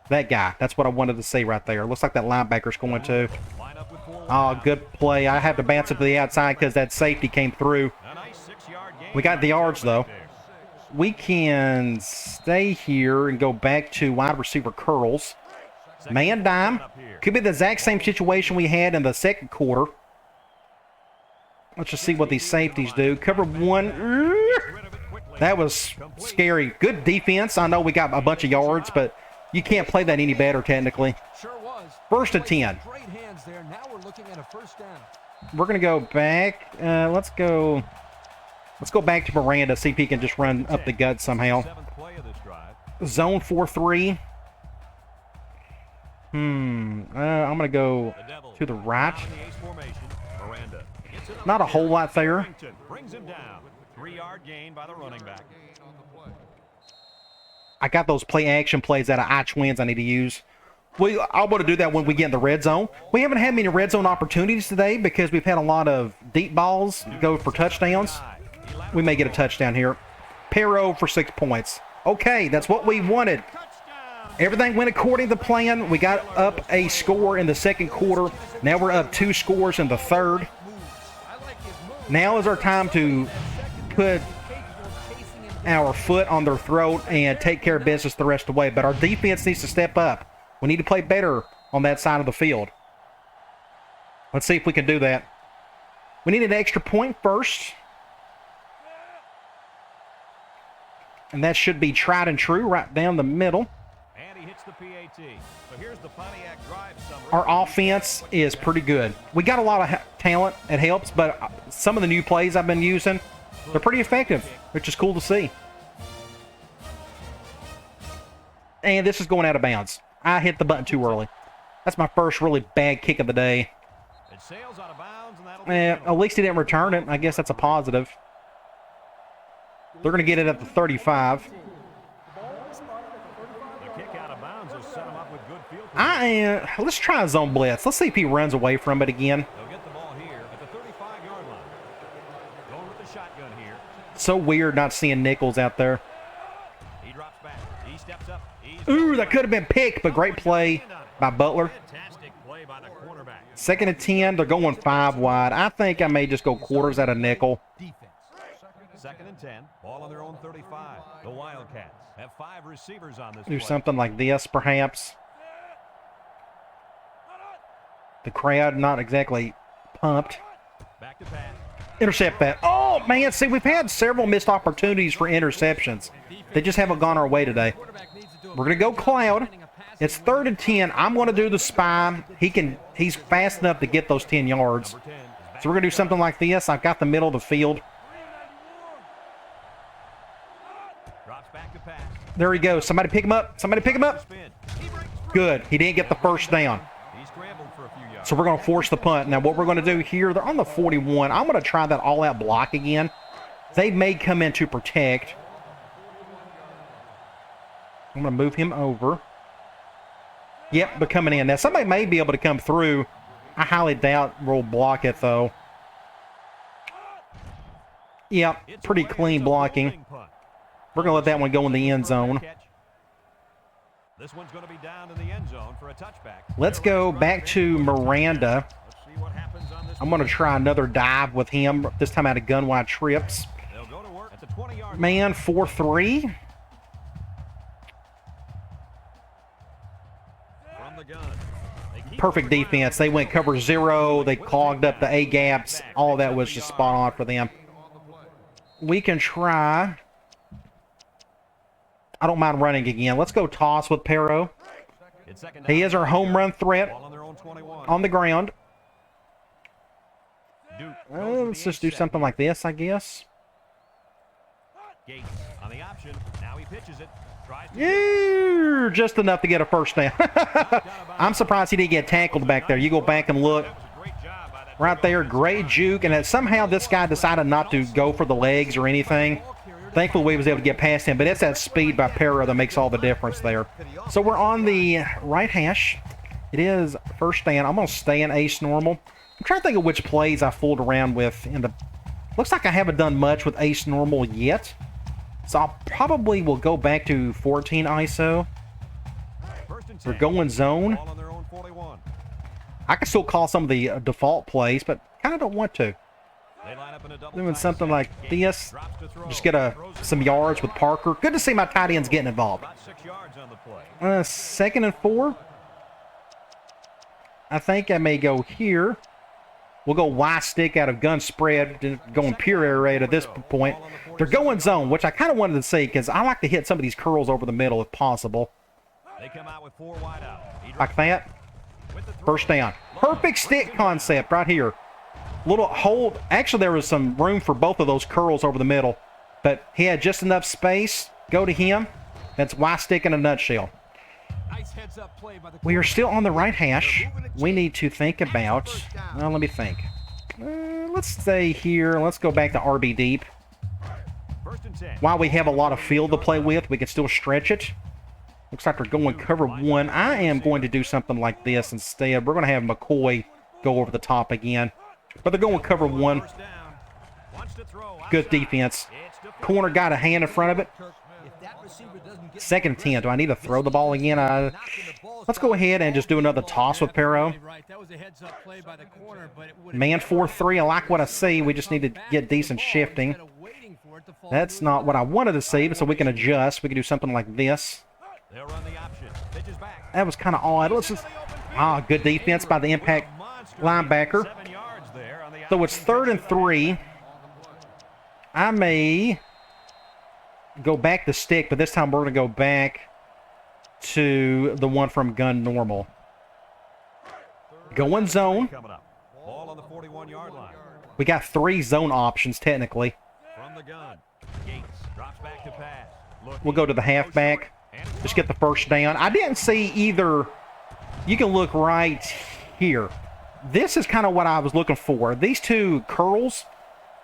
Speaker 1: that guy? That's what I wanted to see right there. Looks like that linebacker's going to. Oh, good play. I have to bounce it to the outside because that safety came through. We got the yards, though. We can stay here and go back to wide receiver curls. Man dime. Could be the exact same situation we had in the second quarter. Let's just see what these safeties do. Cover 1. That was scary. Good defense. I know we got a bunch of yards, but you can't play that any better technically. 1st and 10. We're going to go back. Let's go back to Miranda, see if he can just run up the gut somehow. Zone 4-3. I'm going to go to the right. Not a whole lot there. I got those play action plays out of I-twins I need to use. I want to do that when we get in the red zone. We haven't had many red zone opportunities today because we've had a lot of deep balls go for touchdowns. We may get a touchdown here. Perro for 6 points. Okay, that's what we wanted. Everything went according to plan. We got up a score in the second quarter. Now we're up 2 scores in the third. Now is our time to put our foot on their throat and take care of business the rest of the way. But our defense needs to step up. We need to play better on that side of the field. Let's see if we can do that. We need an extra point first. And that should be tried and true right down the middle.
Speaker 2: And he hits the PAT. So here's the Pontiac drive summary.
Speaker 1: Our offense is pretty good. We got a lot of talent. It helps, but some of the new plays I've been using, they're pretty effective, which is cool to see. And this is going out of bounds. I hit the button too early. That's my first really bad kick of the day.
Speaker 2: It sails out of bounds, and
Speaker 1: At least he didn't return it. I guess that's a positive. They're going to get it at the 35.
Speaker 2: the kick out of bounds has set him up with good field position.
Speaker 1: Let's try a zone blitz. Let's see if he runs away from it again.
Speaker 2: They'll get the ball here at the 35-yard line. Going with the shotgun here.
Speaker 1: So weird not seeing Nichols out there.
Speaker 2: He drops back. He steps up.
Speaker 1: Ooh, that could have been picked, but great play by Butler.
Speaker 2: Fantastic play by the cornerback.
Speaker 1: 2nd and 10. They're going 5 wide. I think I may just go quarters out of nickel.
Speaker 2: 2nd and 10. Ball on their own 35. The Wildcats have 5 receivers on this
Speaker 1: Do
Speaker 2: play.
Speaker 1: something like this, perhaps. The crowd not exactly pumped.
Speaker 2: Back to pass.
Speaker 1: Intercept that. Oh, man. See, we've had several missed opportunities for interceptions. They just haven't gone our way today. We're going to go cloud. It's 3rd and 10. I'm going to do the spy. He's fast enough to get those 10 yards. So we're going to do something like this. I've got the middle of the field.
Speaker 2: Drops back to pass.
Speaker 1: There he goes. Somebody pick him up. Somebody pick him up. Good. He didn't get the first down.
Speaker 2: He scrambled for a few yards.
Speaker 1: So we're going to force the punt. Now, what we're going to do here, they're on the 41. I'm going to try that all-out block again. They may come in to protect. I'm going to move him over. Yep, they're coming in. Now, somebody may be able to come through. I highly doubt we'll block it, though. Yep, pretty clean blocking. We're going to let that one go in the end zone.
Speaker 2: This one's going to be down in the end zone for a touchback.
Speaker 1: Let's go back to Miranda.
Speaker 2: Let's see what happens on this.
Speaker 1: I'm going to try another dive with him, this time out of gun wide trips.
Speaker 2: the 20-yard
Speaker 1: Man 4-3.
Speaker 2: from the gun. They keep
Speaker 1: Perfect
Speaker 2: moving
Speaker 1: defense.
Speaker 2: around.
Speaker 1: They went cover 0. They clogged up the A gaps. All that was just spot on for them. We can try. I don't mind running again. Let's go toss with Pero.
Speaker 2: It's second
Speaker 1: He
Speaker 2: down.
Speaker 1: is our home run threat
Speaker 2: Ball on their own 21.
Speaker 1: on the ground.
Speaker 2: Duke goes with
Speaker 1: Let's
Speaker 2: the
Speaker 1: just do
Speaker 2: eight
Speaker 1: something like this, I guess.
Speaker 2: Gates on the option. Now he pitches it. Tries to
Speaker 1: Yeah, just enough to get a first down. I'm surprised he didn't get tackled back there. You go back and look.
Speaker 2: That was a great job by that
Speaker 1: Right there, great juke, and somehow this guy decided not to go for the legs or anything. Thankfully, we was able to get past him, but it's that speed by Pero that makes all the difference there. So we're on the right hash. It is first down. I'm going to stay in ace normal. I'm trying to think of which plays I fooled around with in the... Looks like I haven't done much with ace normal yet. So I'll probably will go back to 14 ISO.
Speaker 2: First and
Speaker 1: We're
Speaker 2: 10.
Speaker 1: going zone.
Speaker 2: Ball on their own 41.
Speaker 1: I can still call some of the default plays, but kind of don't want to.
Speaker 2: They line up in a double
Speaker 1: Doing
Speaker 2: tight
Speaker 1: something
Speaker 2: set.
Speaker 1: like
Speaker 2: Gates
Speaker 1: this.
Speaker 2: drops to throw.
Speaker 1: Just get
Speaker 2: Throws it
Speaker 1: some
Speaker 2: to
Speaker 1: yards with Parker. Good to see my tight ends getting involved.
Speaker 2: about 6 yards on the play.
Speaker 1: Second and 4. I think I may go here. We'll go Y stick out of gun spread, going pure air raid at this point. They're going zone, which I kind of wanted to see because I like to hit some of these curls over the middle if possible.
Speaker 2: They come out with 4 wide out. He
Speaker 1: Like that.
Speaker 2: with the throw.
Speaker 1: First down. Perfect stick concept right here. Little hold. Actually, there was some room for both of those curls over the middle, but he had just enough space. Go to him. That's Y stick in a nutshell.
Speaker 3: Nice heads-up play by the
Speaker 1: We are still on the right hash. We need to think about... Well, let me think. Let's stay here. Let's go back to RB deep.
Speaker 2: First and 10.
Speaker 1: While we have a lot of field to play with, we can still stretch it. Looks like we're going cover 1. I am going to do something like this instead. We're going to have McCoy go over the top again. But they're going cover 1.
Speaker 2: First down. Wants to throw
Speaker 1: Good
Speaker 2: outside.
Speaker 1: defense.
Speaker 2: It's deflected.
Speaker 1: Corner got a hand in front of it.
Speaker 3: If that receiver doesn't get
Speaker 1: Second and 10. Do I need to throw the ball again? Let's go ahead and just do another toss with Pero.
Speaker 4: That was a heads-up play by the corner, but it would
Speaker 1: Man 4-3. I like what I see. We just need to get decent shifting. That's not what I wanted to see, so we can adjust. We can do something like this.
Speaker 2: They'll run the option. Pitches back.
Speaker 1: That was kind of odd. Let's just... good defense by the impact linebacker.
Speaker 2: 7 yards there on the
Speaker 1: So it's 3rd and 3. I may go back to stick, but this time we're going to go back to the one from gun normal. Going zone.
Speaker 2: coming up. Ball on the 41-yard line.
Speaker 1: We got 3 zone options technically.
Speaker 2: From the gun. Gates drops back to pass.
Speaker 1: We'll go to the halfback. Just get the first down. I didn't see either. You can look right here. This is kind of what I was looking for. These 2 curls.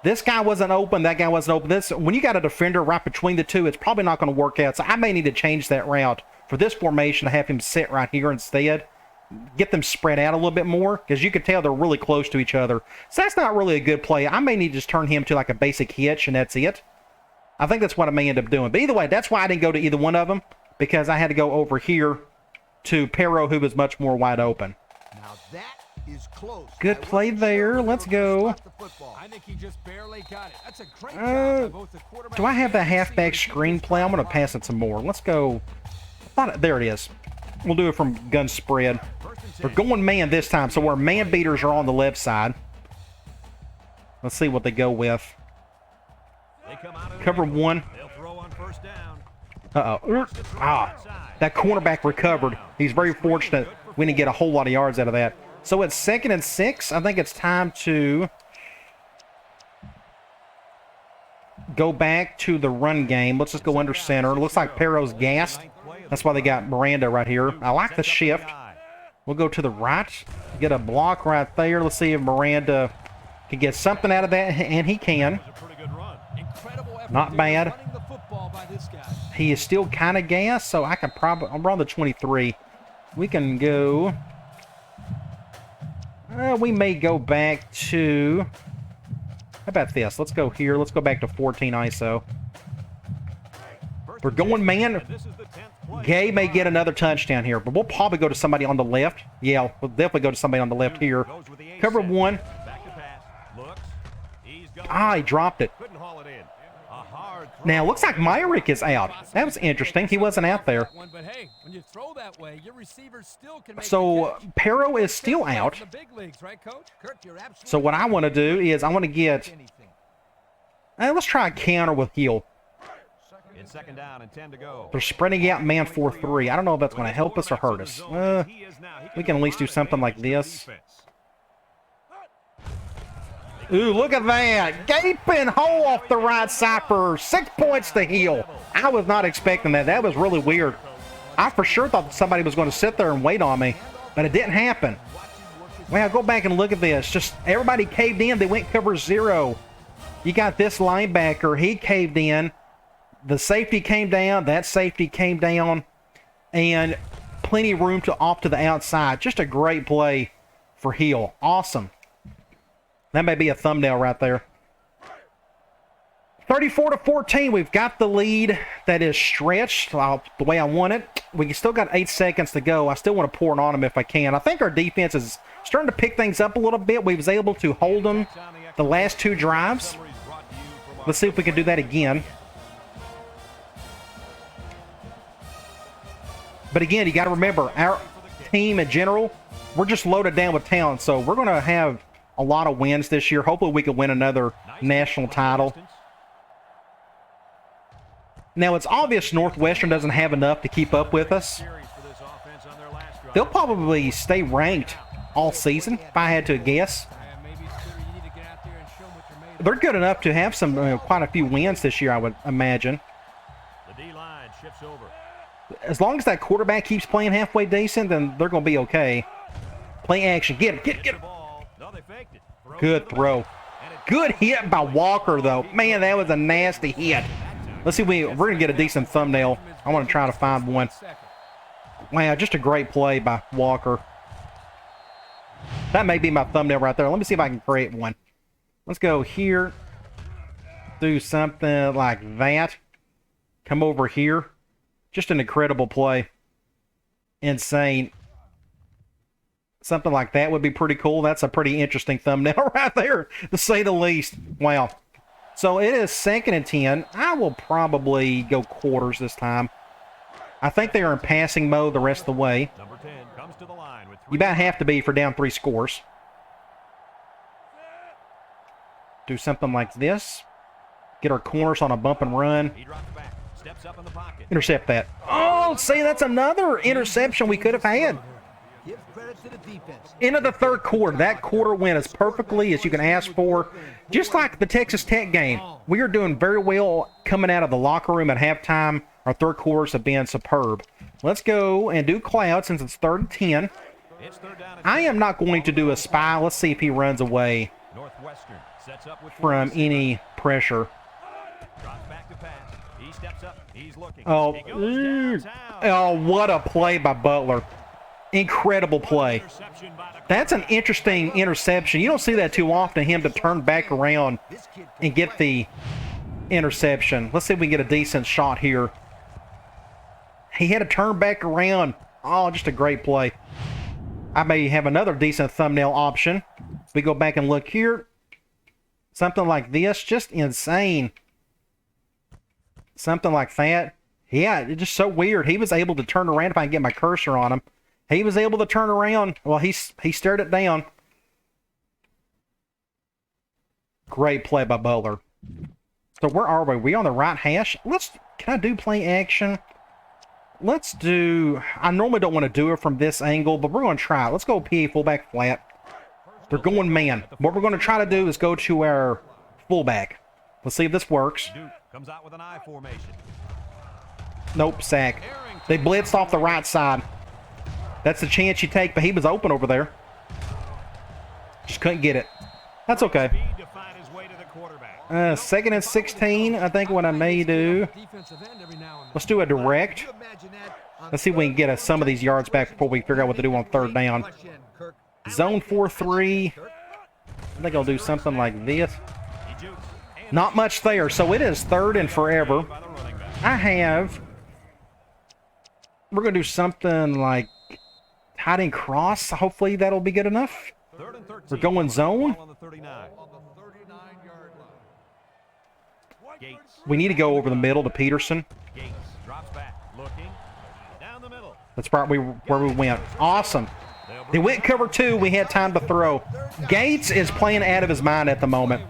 Speaker 1: This guy wasn't open. That guy wasn't open. This, when you got a defender right between the 2, it's probably not going to work out. So I may need to change that route for this formation to have him sit right here instead. Get them spread out a little bit more because you can tell they're really close to each other. So that's not really a good play. I may need to just turn him to like a basic hitch and that's it. I think that's what I may end up doing. But either way, that's why I didn't go to either one of them because I had to go over here to Pero, who was much more wide open.
Speaker 3: Now that is close.
Speaker 1: Good
Speaker 3: I
Speaker 1: play
Speaker 3: wasn't
Speaker 1: there.
Speaker 3: sure
Speaker 1: Let's
Speaker 3: they were gonna
Speaker 1: go.
Speaker 3: stop the football.
Speaker 4: I think he just barely got it. That's a great job by both the quarterback.
Speaker 1: Do I have the
Speaker 4: and
Speaker 1: halfback
Speaker 4: receiver.
Speaker 1: screenplay? I'm going to pass it some more. Let's go. There it is. We'll do it from gun spread. They're going man this time, so our man beaters are on the left side. Let's see what they go with.
Speaker 2: They come out of the
Speaker 1: Cover
Speaker 2: nickel.
Speaker 1: 1.
Speaker 2: They'll throw on first down.
Speaker 1: That cornerback recovered. He's very fortunate. We didn't get a whole lot of yards out of that. So it's 2nd and 6. I think it's time to go back to the run game. Let's just go under center. Looks like Pero's gassed. That's why they got Miranda right here. I like the shift. We'll go to the right. Get a block right there. Let's see if Miranda can get something out of that, and he can.
Speaker 2: It was a pretty good run.
Speaker 4: Incredible effort
Speaker 1: Not
Speaker 4: there
Speaker 1: bad.
Speaker 4: running the football by this guy.
Speaker 1: He is still kind of gassed, so I can probably... I'm on the 23. We can go... we may go back to... How about this? Let's go here. Let's go back to 14 ISO. We're going man.
Speaker 2: This is the 10th play.
Speaker 1: Gay may get another touchdown here, but we'll probably go to somebody on the left. Yeah, we'll definitely go to somebody on the left here.
Speaker 2: Goes with the A
Speaker 1: Cover
Speaker 2: set.
Speaker 1: 1.
Speaker 2: Back to pass. Looks. He's going.
Speaker 1: He dropped it.
Speaker 2: Couldn't haul it in. A hard
Speaker 1: Now, looks like Myrick is out. That was interesting. He wasn't out there.
Speaker 4: But hey, when you throw that way, your receivers still can make
Speaker 1: So, Pero is still out.
Speaker 4: the big leagues, right, Coach?
Speaker 3: Kirk, you're absolutely
Speaker 1: So, what I want to do is I want to get... let's try a counter with Hill.
Speaker 2: It's second down and 10 to go.
Speaker 1: They're spreading out man 4-3. I don't know if that's going to help us or hurt us. We can at least do something like this. Ooh, look at that. Gaping hole off the right side for 6 points to Hill. I was not expecting that. That was really weird. I for sure thought somebody was going to sit there and wait on me, but it didn't happen. Well, go back and look at this. Just everybody caved in. They went cover 0. You got this linebacker. He caved in. The safety came down. That safety came down. And plenty of room to off to the outside. Just a great play for Hill. Awesome. That may be a thumbnail right there. 34-14. We've got the lead that is stretched the way I want it. We still got 8 seconds to go. I still want to pour it on them if I can. I think our defense is starting to pick things up a little bit. We was able to hold them the last 2 drives. Let's see if we can do that again. But again, you got to remember, our team in general, we're just loaded down with talent. So we're going to have a lot of wins this year. Hopefully we can win another national title. Now, it's obvious Northwestern doesn't have enough to keep up with us. They'll probably stay ranked all season, if I had to guess. They're good enough to have some quite a few wins this year, I would imagine.
Speaker 2: The D-line shifts over.
Speaker 1: As long as that quarterback keeps playing halfway decent, then they're going to be okay. Play action. Get him. Get him. Good throw. Good hit by Walker, though. Man, that was a nasty hit. Let's see if we're going to get a decent thumbnail. I want to try to find one. Wow, just a great play by Walker. That may be my thumbnail right there. Let me see if I can create one. Let's go here. Do something like that. Come over here. Just an incredible play. Insane. Something like that would be pretty cool. That's a pretty interesting thumbnail right there, to say the least. Wow. So it is 2nd and 10. I will probably go quarters this time. I think they are in passing mode the rest of the way.
Speaker 2: Number 10 comes to the line with 3.
Speaker 1: You about have to be for down 3 scores. Do something like this. Get our corners on a bump and run.
Speaker 2: He drops back, steps up in the pocket.
Speaker 1: Intercept that. Oh, see, that's another interception we could have had.
Speaker 3: Give credit to the defense.
Speaker 1: Into the 3rd quarter. That quarter went as perfectly as you can ask for. Just like the Texas Tech game. We are doing very well coming out of the locker room at halftime. Our 3rd quarters have been superb. Let's go and do Cloud since it's 3rd and 10. I am not going to do a spy. Let's see if he runs away
Speaker 2: Northwestern sets up with
Speaker 1: from any pressure.
Speaker 2: Drops back to pass. He steps up. He's looking.
Speaker 1: Oh,
Speaker 2: He goes downtown.
Speaker 1: oh, what a play by Butler. Incredible play. That's an interesting interception. You don't see that too often, him to turn back around and get the interception. Let's see if we can get a decent shot here. He had to turn back around. Oh, just a great play. I may have another decent thumbnail option. We go back and look here. Something like this. Just insane. Something like that. Yeah, it's just so weird. He was able to turn around. If I can get my cursor on him. He was able to turn around. Well, he stared it down. Great play by Butler. So where are we? We on the right hash? Can I do play action? Let's do... I normally don't want to do it from this angle, but we're going to try it. Let's go PA fullback flat. They're going man. What we're going to try to do is go to our fullback. Let's see if this works.
Speaker 2: Duke comes out with an I formation.
Speaker 1: Nope, sack. They blitzed off the right side. That's the chance you take, but he was open over there. Just couldn't get it. That's okay.
Speaker 2: Speed to find his way to the quarterback.
Speaker 1: 2nd and 16, I think what I may do. Let's do a direct. Let's see if we can get some of these yards back before we figure out what to do on 3rd down. Zone 4-3. I think I'll do something like this. Not much there, so it is 3rd and forever. We're going to do something like tight end cross. Hopefully that'll be good enough. We're going zone.
Speaker 2: Gates.
Speaker 1: We need to go over the middle to Peterson.
Speaker 2: Gates drops back, looking down the middle.
Speaker 1: That's probably where we went. Awesome. They went cover 2. We had time to throw. Gates is playing out of his mind at the moment.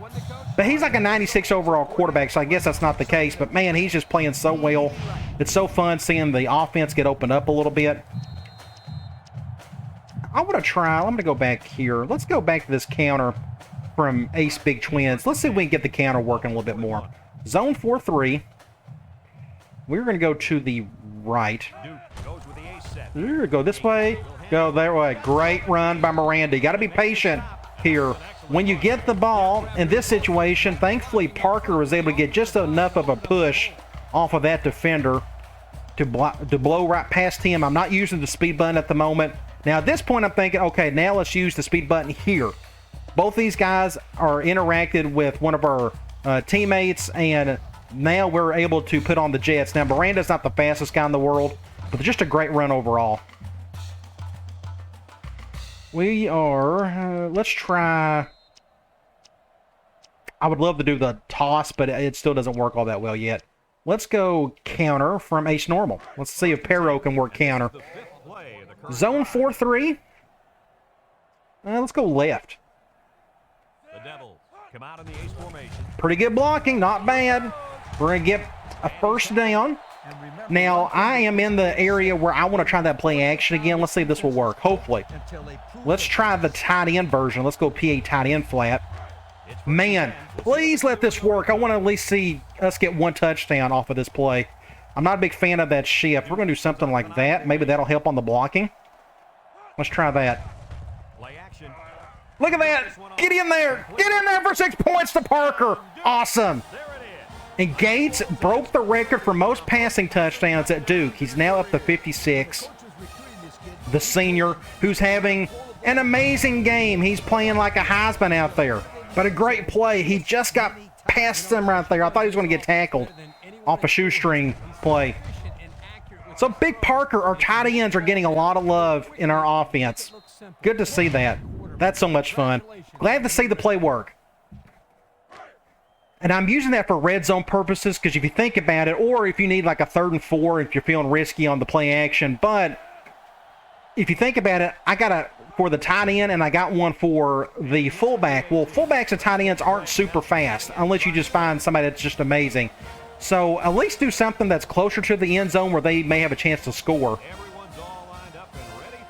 Speaker 1: But he's like a 96 overall quarterback, so I guess that's not the case. But, man, he's just playing so well. It's so fun seeing the offense get opened up a little bit. I want to try. I'm going to go back here. Let's go back to this counter from Ace Big Twins. Let's see if we can get the counter working a little bit more. Zone 4-3. We're going to go to the right. Here, go this way. Go that way. Great run by Miranda. You got to be patient here. When you get the ball in this situation, thankfully Parker was able to get just enough of a push off of that defender to blow right past him. I'm not using the speed button at the moment. Now at this point I'm thinking, okay, now let's use the speed button here. Both these guys are interacted with one of our teammates, and now we're able to put on the jets. Now Miranda's not the fastest guy in the world, but just a great run overall. We are, let's try, I would love to do the toss, but it still doesn't work all that well yet. Let's go counter from Ace Normal. Let's see if Perro can work counter. Zone 4-3. Let's go left.
Speaker 2: The Devils come out in the ace formation.
Speaker 1: Pretty good blocking, not bad. We're going to get a first down. Now, I am in the area where I want to try that play action again. Let's see if this will work, hopefully. Let's try the tight end version. Let's go PA tight end flat. Man, please let this work. I want to at least see us get one touchdown off of this play. I'm not a big fan of that shift. We're going to do something like that. Maybe that'll help on the blocking. Let's try that. Look at that. Get in there. Get in there for 6 points to Parker. Awesome. And Gates broke the record for most passing touchdowns at Duke. He's now up to 56. The senior, who's having an amazing game. He's playing like a Heisman out there. But a great play. He just got past him right there. I thought he was going to get tackled off a shoestring play. So Big Parker, our tight ends, are getting a lot of love in our offense. Good to see that. That's so much fun. Glad to see the play work. And I'm using that for red zone purposes because if you think about it, or if you need like a 3rd and 4 if you're feeling risky on the play action. But if you think about it, I got a for the tight end and I got one for the fullback. Well, fullbacks and tight ends aren't super fast unless you just find somebody that's just amazing. So at least do something that's closer to the end zone where they may have a chance to score.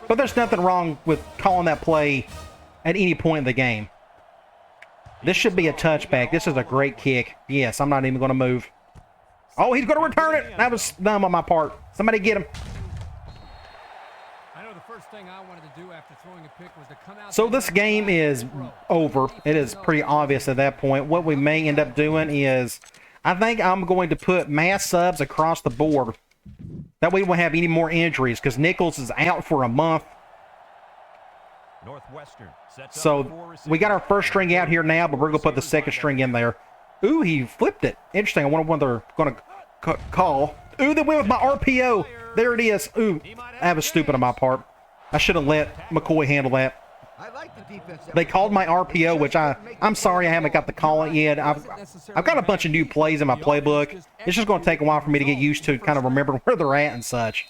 Speaker 1: But there's nothing wrong with calling that play at any point in the game. This should be a touchback. This is a great kick. Yes, I'm not even going to move. Oh, he's going to return it. That was dumb on my part. Somebody get him.
Speaker 4: I know the first thing I wanted to do after throwing a pick was to come out.
Speaker 1: So this game is over. It is pretty obvious at that point. What we may end up doing is, I think I'm going to put mass subs across the board. That way we won't have any more injuries because Nichols is out for a month.
Speaker 2: Northwestern.
Speaker 1: So we got our first string out here now, but we're going to put the second string in there. Ooh, he flipped it. Interesting. I wonder what they're going to call. Ooh, they went with my RPO. There it is. Ooh, that was stupid on my part. I should have let McCoy handle that. They called my RPO, which I'm sorry I haven't got the call yet. I've got a bunch of new plays in my playbook. It's just going to take a while for me to get used to kind of remember where they're at and such.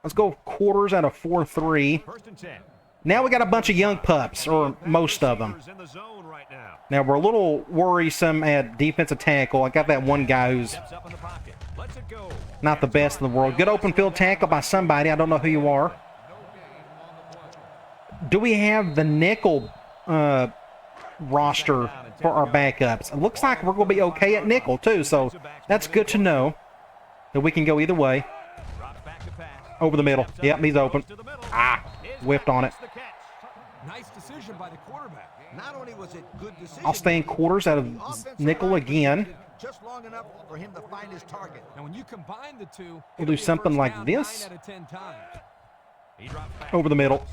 Speaker 1: Let's go quarters out of 4-3. Now we got a bunch of young pups, or most of them. Now we're a little worrisome at defensive tackle. I got that one guy who's not the best in the world. Good open field tackle by somebody. I don't know who you are. Do we have the nickel roster for our backups? It looks like we're going to be okay at nickel too, so that's good to know that we can go either way. Over the middle. Yep, he's open. Whiffed on it.
Speaker 4: Nice decision by the quarterback.
Speaker 3: Not only was it good decision,
Speaker 1: I'll stay in quarters out of nickel again.
Speaker 3: Just long enough for him to find his target.
Speaker 4: Now when you combine the two,
Speaker 1: We'll do something like this. Over the middle.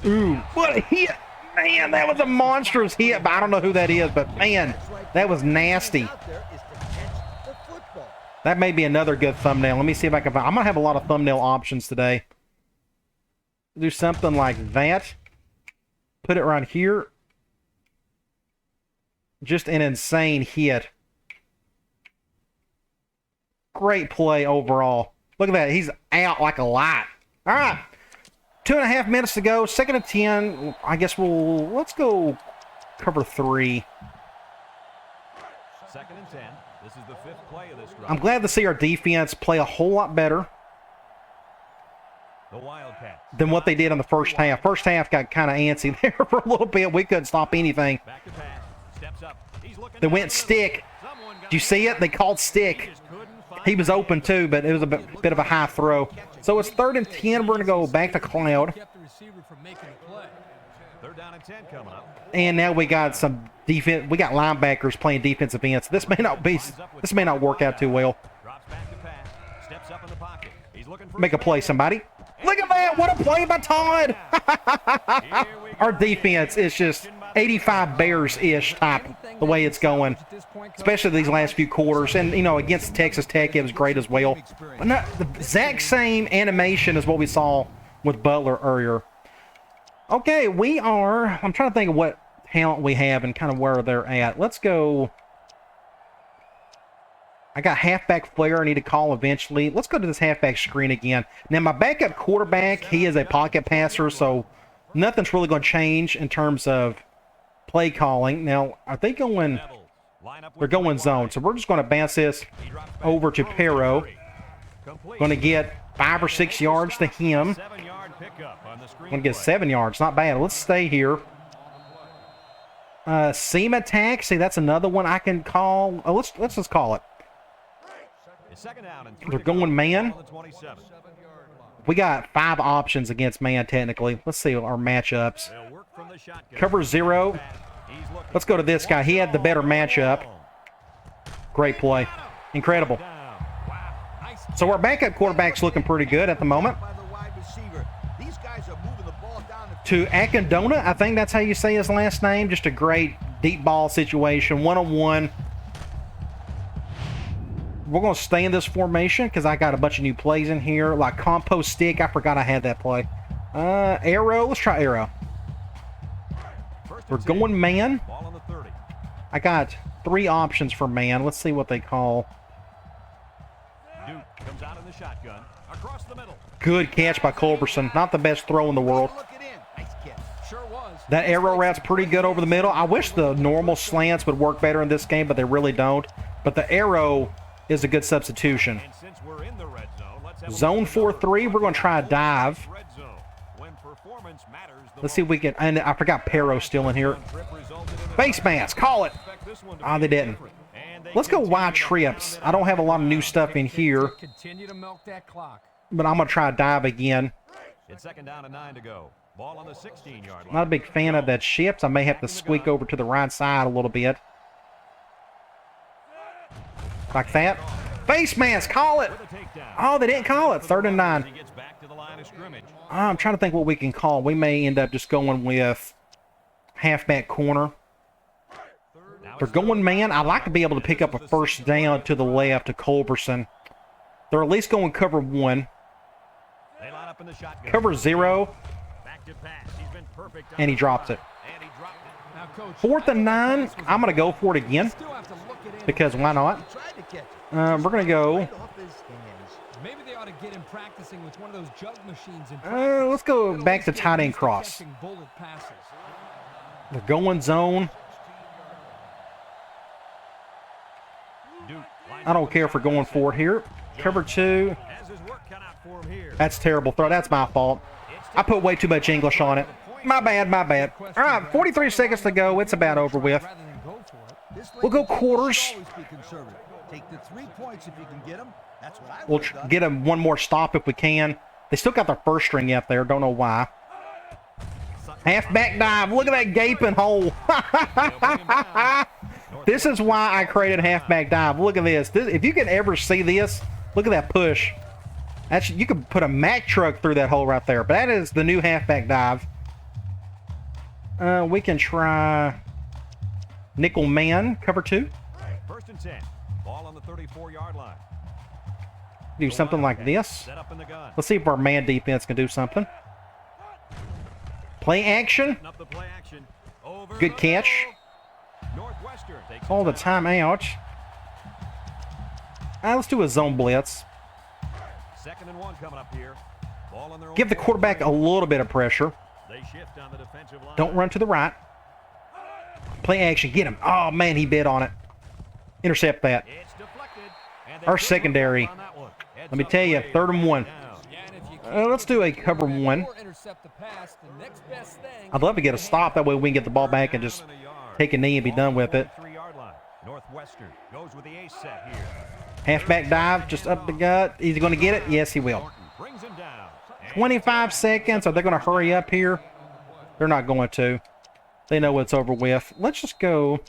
Speaker 1: Ooh, what a hit. Man, that was a monstrous hit, but I don't know who that is, but man, that was nasty. That may be another good thumbnail. Let me see if I can find. I'm going to have a lot of thumbnail options today. Do something like that. Put it right here. Just an insane hit. Great play overall. Look at that. He's out like a light. All right. 2.5 minutes to go. 2nd and 10. I guess let's go cover 3.
Speaker 2: 2nd and 10. This is the 5th play of this drive.
Speaker 1: I'm glad to see our defense play a whole lot better
Speaker 2: The Wildcats.
Speaker 1: than what they did in the first half. First half got kind of antsy there for a little bit. We couldn't stop anything.
Speaker 2: Back to pass. Steps up. He's looking.
Speaker 1: They went stick. Did you see it? They called stick. He was open too, but it was a bit of a high throw. So it's 3rd and 10. We're going to go back to Cloud.
Speaker 4: Kept the receiver from making a play.
Speaker 2: 3rd down and 10 coming up.
Speaker 1: And now we got some defense. We got linebackers playing defensive ends. This may not work out too well.
Speaker 2: Drops back to pass. Steps up in the pocket. He's looking for
Speaker 1: Make a play, somebody. Look at that. What a play by Todd. Our defense is just 85 Bears-ish type the way it's going, especially these last few quarters. And, you know, against Texas Tech, it was great as well. But no, the exact same animation as what we saw with Butler earlier. Okay, I'm trying to think of what talent we have and kind of where they're at. Let's go. I got halfback Flair I need to call eventually. Let's go to this halfback screen again. Now, my backup quarterback, he is a pocket passer, so nothing's really going to change in terms of play calling. Now, are they going... They're going zone, so we're just going to bounce this over to Pero. Going to get 5 or 6 yards to him. Going to get 7 yards. Not bad. Let's stay here. Seam attack. See, that's another one I can call. Oh, let's just call it. They're going man. We got 5 options against man, technically. Let's see our matchups. Cover 0. Let's go to this guy. He had the better matchup. Great play. Incredible. So our backup quarterback's looking pretty good at the moment. To Akindona, I think that's how you say his last name. Just a great deep ball situation, 1-on-1. We're going to stay in this formation because I got a bunch of new plays in here. Like compost stick. I forgot I had that play. Arrow. Let's try arrow. We're going man. I got 3 options for man. Let's see what they call. Good catch by Culberson. Not the best throw in the world. That arrow route's pretty good over the middle. I wish the normal slants would work better in this game, but they really don't. But the arrow is a good substitution. Zone 4-3, we're going to try a dive. Let's see if we can, and I forgot Pero still in here. Face mask, call it. Ah, they didn't. Let's go wide trips. I don't have a lot of new stuff in here, but I'm going to try a dive again.
Speaker 2: It's 2nd down and 9 to go. Ball on the 16-yard line.
Speaker 1: Not a big fan of that shift. I may have to squeak over to the right side a little bit. Like that. Face mask, call it. Oh, they didn't call it. 3rd and 9. I'm trying to think what we can call. We may end up just going with halfback corner. They're going man. I'd like to be able to pick up a first down to the left to Culberson. They're at least going cover 1. Cover 0. And he drops it. 4th and 9. I'm going to go for it again. Because why not? We're going to go.
Speaker 4: Maybe they ought to get him practicing with one of those jug machines.
Speaker 1: Let's go back to tight end cross. They're going zone. I don't care if we're going for it here. Cover 2. That's a terrible throw. That's my fault. I put way too much English on it. My bad, my bad. All right, 43 seconds to go. It's about over with. We'll go quarters. We'll get them one more stop if we can. They still got their first string up there. Don't know why. Halfback dive. Look at that gaping hole. This is why I created halfback dive. Look at this. If you can ever see this, look at that push. Actually, you could put a Mack truck through that hole right there. But that is the new halfback dive. We can try nickel man, cover 2.
Speaker 2: 1st and 10. Ball on the 34-yard line.
Speaker 1: Do something like this. Let's see if our man defense can do something. Play action. Good catch. All the time out. Let's do a zone blitz.
Speaker 2: 2nd and 1 coming up here. Ball on their own
Speaker 1: Give the quarterback a little bit of pressure.
Speaker 2: They shift on the defensive line.
Speaker 1: Don't run to the right. Play action. Get him. Oh, man, he bit on it. Intercept that.
Speaker 2: It's deflected. And they
Speaker 1: Our
Speaker 2: go
Speaker 1: secondary.
Speaker 2: on that one. Heads
Speaker 1: Let me
Speaker 2: up
Speaker 1: tell you,
Speaker 2: play.
Speaker 1: 3rd and 1.
Speaker 2: Down.
Speaker 4: Yeah, and if you can't
Speaker 1: Let's do a cover 1.
Speaker 4: or intercept the pass, the next best thing
Speaker 1: I'd love to get a stop. That way we can get the ball back and just take a knee and be done with it.
Speaker 2: 3-yard line. Northwestern goes with the ace set here.
Speaker 1: Halfback dive, just up the gut. Is he going to get it? Yes, he will.
Speaker 2: Norton brings him down.
Speaker 1: 25 seconds. Are they going to hurry up here? They're not going to. They know it's over with. Let's just go.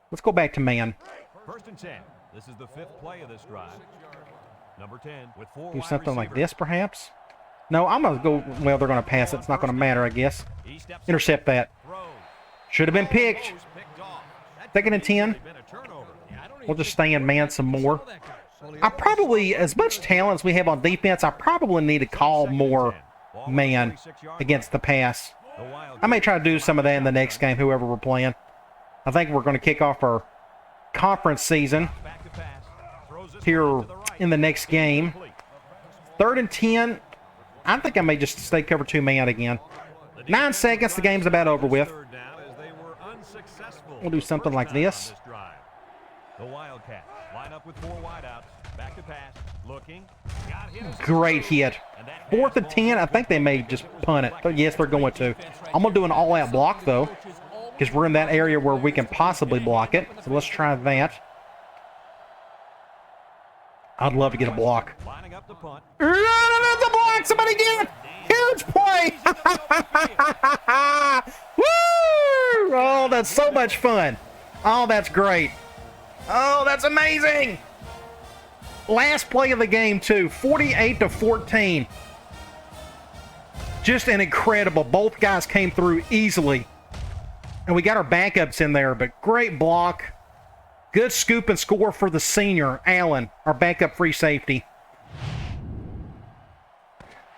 Speaker 1: Let's go back to man.
Speaker 2: 1st and 10. This is the 5th play of this drive. Number 10 with 4
Speaker 1: Do
Speaker 2: wide
Speaker 1: something like
Speaker 2: receivers.
Speaker 1: this, perhaps. No, I'm going to go. Well, they're going to pass it. It's not going to matter, I guess.
Speaker 2: He steps
Speaker 1: Intercept that.
Speaker 2: throws.
Speaker 1: Should have been picked.
Speaker 2: Throws picked off. That
Speaker 1: 2nd and 10.
Speaker 2: been a turnover.
Speaker 1: We'll just stay in man some more. I probably, as much talent as we have on defense, I probably need to call more man against the pass. I may try to do some of that in the next game, whoever we're playing. I think we're going to kick off our conference season
Speaker 2: Back to pass. Throws this
Speaker 1: here
Speaker 2: one to the right.
Speaker 1: in the next game. 3rd and 10. I think I may just stay cover 2 man again. 9 seconds. The game's about over with.
Speaker 2: 3rd down as they were unsuccessful.
Speaker 1: We'll do something like this.
Speaker 2: First down on this drive. The Wildcats line up with 4 wideouts. Back to pass. Looking. Got hit.
Speaker 1: Great hit. 4th and 10. I think they may just punt it. But yes, they're going to. I'm going to do an all-out block, though, because we're in that area where we can possibly block it. So let's try that. I'd love to get a block.
Speaker 2: Lining up the punt.
Speaker 1: The block! Somebody get it! Huge play! Woo! Oh, that's so much fun. Oh, that's great. Oh, that's amazing. Last play of the game, too. 48-14. Just an incredible. Both guys came through easily. And we got our backups in there, but great block. Good scoop and score for the senior, Allen, our backup free safety.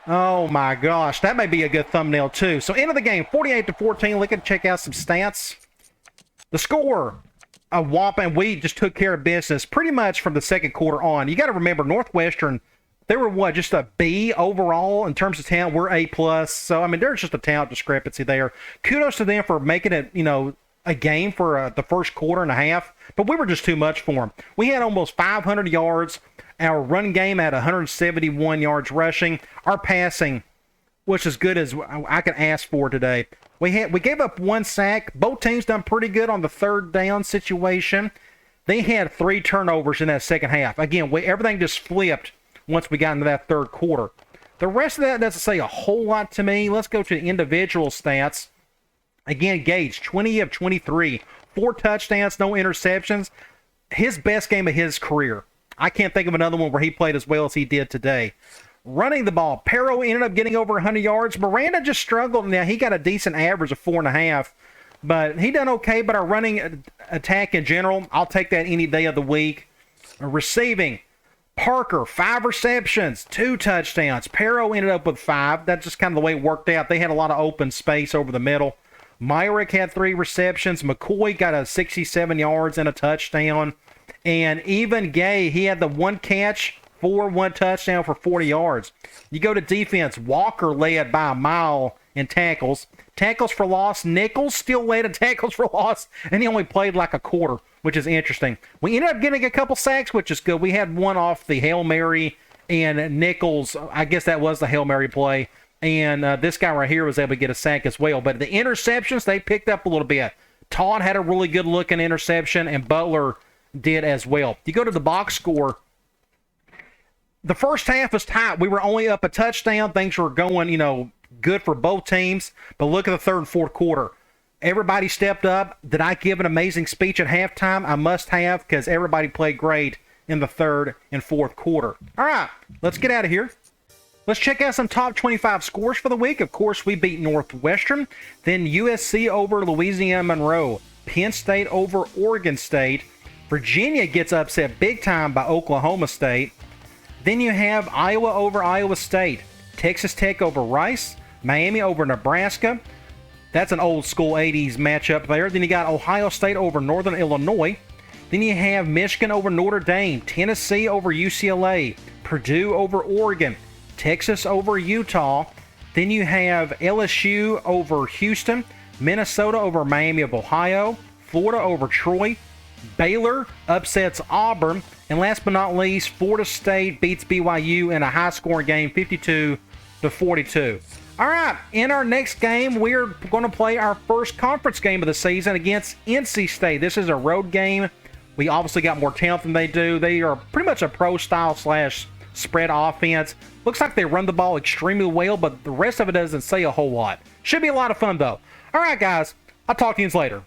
Speaker 1: Oh my gosh, that may be a good thumbnail too. So end of the game, 48-14. Look at check out some stats. The score, a whopping. We just took care of business pretty much from the 2nd quarter on. You got to remember, Northwestern, they were what, just a B overall in terms of talent. We're A+. So I mean, there's just a talent discrepancy there. Kudos to them for making it, a game for the first quarter and a half, but we were just too much for them. We had almost 500 yards. Our run game had 171 yards rushing. Our passing, which is good as I could ask for today. We gave up 1 sack. Both teams done pretty good on the 3rd down situation. They had 3 turnovers in that second half. Again, everything just flipped once we got into that 3rd quarter. The rest of that doesn't say a whole lot to me. Let's go to the individual stats. Again, Gage, 20 of 23, 4 touchdowns, no interceptions. His best game of his career. I can't think of another one where he played as well as he did today. Running the ball, Perro ended up getting over 100 yards. Miranda just struggled. Now, he got a decent average of 4.5, but he done okay. But our running attack in general, I'll take that any day of the week. Receiving, Parker, 5 receptions, 2 touchdowns. Perro ended up with 5. That's just kind of the way it worked out. They had a lot of open space over the middle. Myrick had 3 receptions. McCoy got a 67 yards and a touchdown. And even Gay, he had the 1 catch for 1 touchdown for 40 yards. You go to defense, Walker led by a mile in tackles. Tackles for loss, Nichols still led in tackles for loss, and he only played like a quarter, which is interesting. We ended up getting a couple sacks, which is good. We had 1 off the Hail Mary, and Nichols, I guess that was the Hail Mary play. And this guy right here was able to get a sack as well. But the interceptions, they picked up a little bit. Todd had a really good looking interception, and Butler did as well. You go to the box score. The first half was tight. We were only up a touchdown. Things were going, good for both teams. But look at the 3rd and 4th quarter. Everybody stepped up. Did I give an amazing speech at halftime? I must have, because everybody played great in the 3rd and 4th quarter. All right, let's get out of here. Let's check out some top 25 scores for the week. Of course, we beat Northwestern, then USC over Louisiana Monroe, Penn State over Oregon State, Virginia gets upset big time by Oklahoma State. Then you have Iowa over Iowa State, Texas Tech over Rice, Miami over Nebraska. That's an old school 80s matchup there. Then you got Ohio State over Northern Illinois. Then you have Michigan over Notre Dame, Tennessee over UCLA, Purdue over Oregon, Texas over Utah. Then you have LSU over Houston, Minnesota over Miami of Ohio, Florida over Troy, Baylor upsets Auburn, and last but not least, Florida State beats BYU in a high-scoring game, 52-42. All right, in our next game, we're going to play our first conference game of the season against NC State. This is a road game. We obviously got more talent than they do. They are pretty much a pro-style / spread offense. Looks like they run the ball extremely well, but the rest of it doesn't say a whole lot. Should be a lot of fun, though. All right, guys. I'll talk to you later.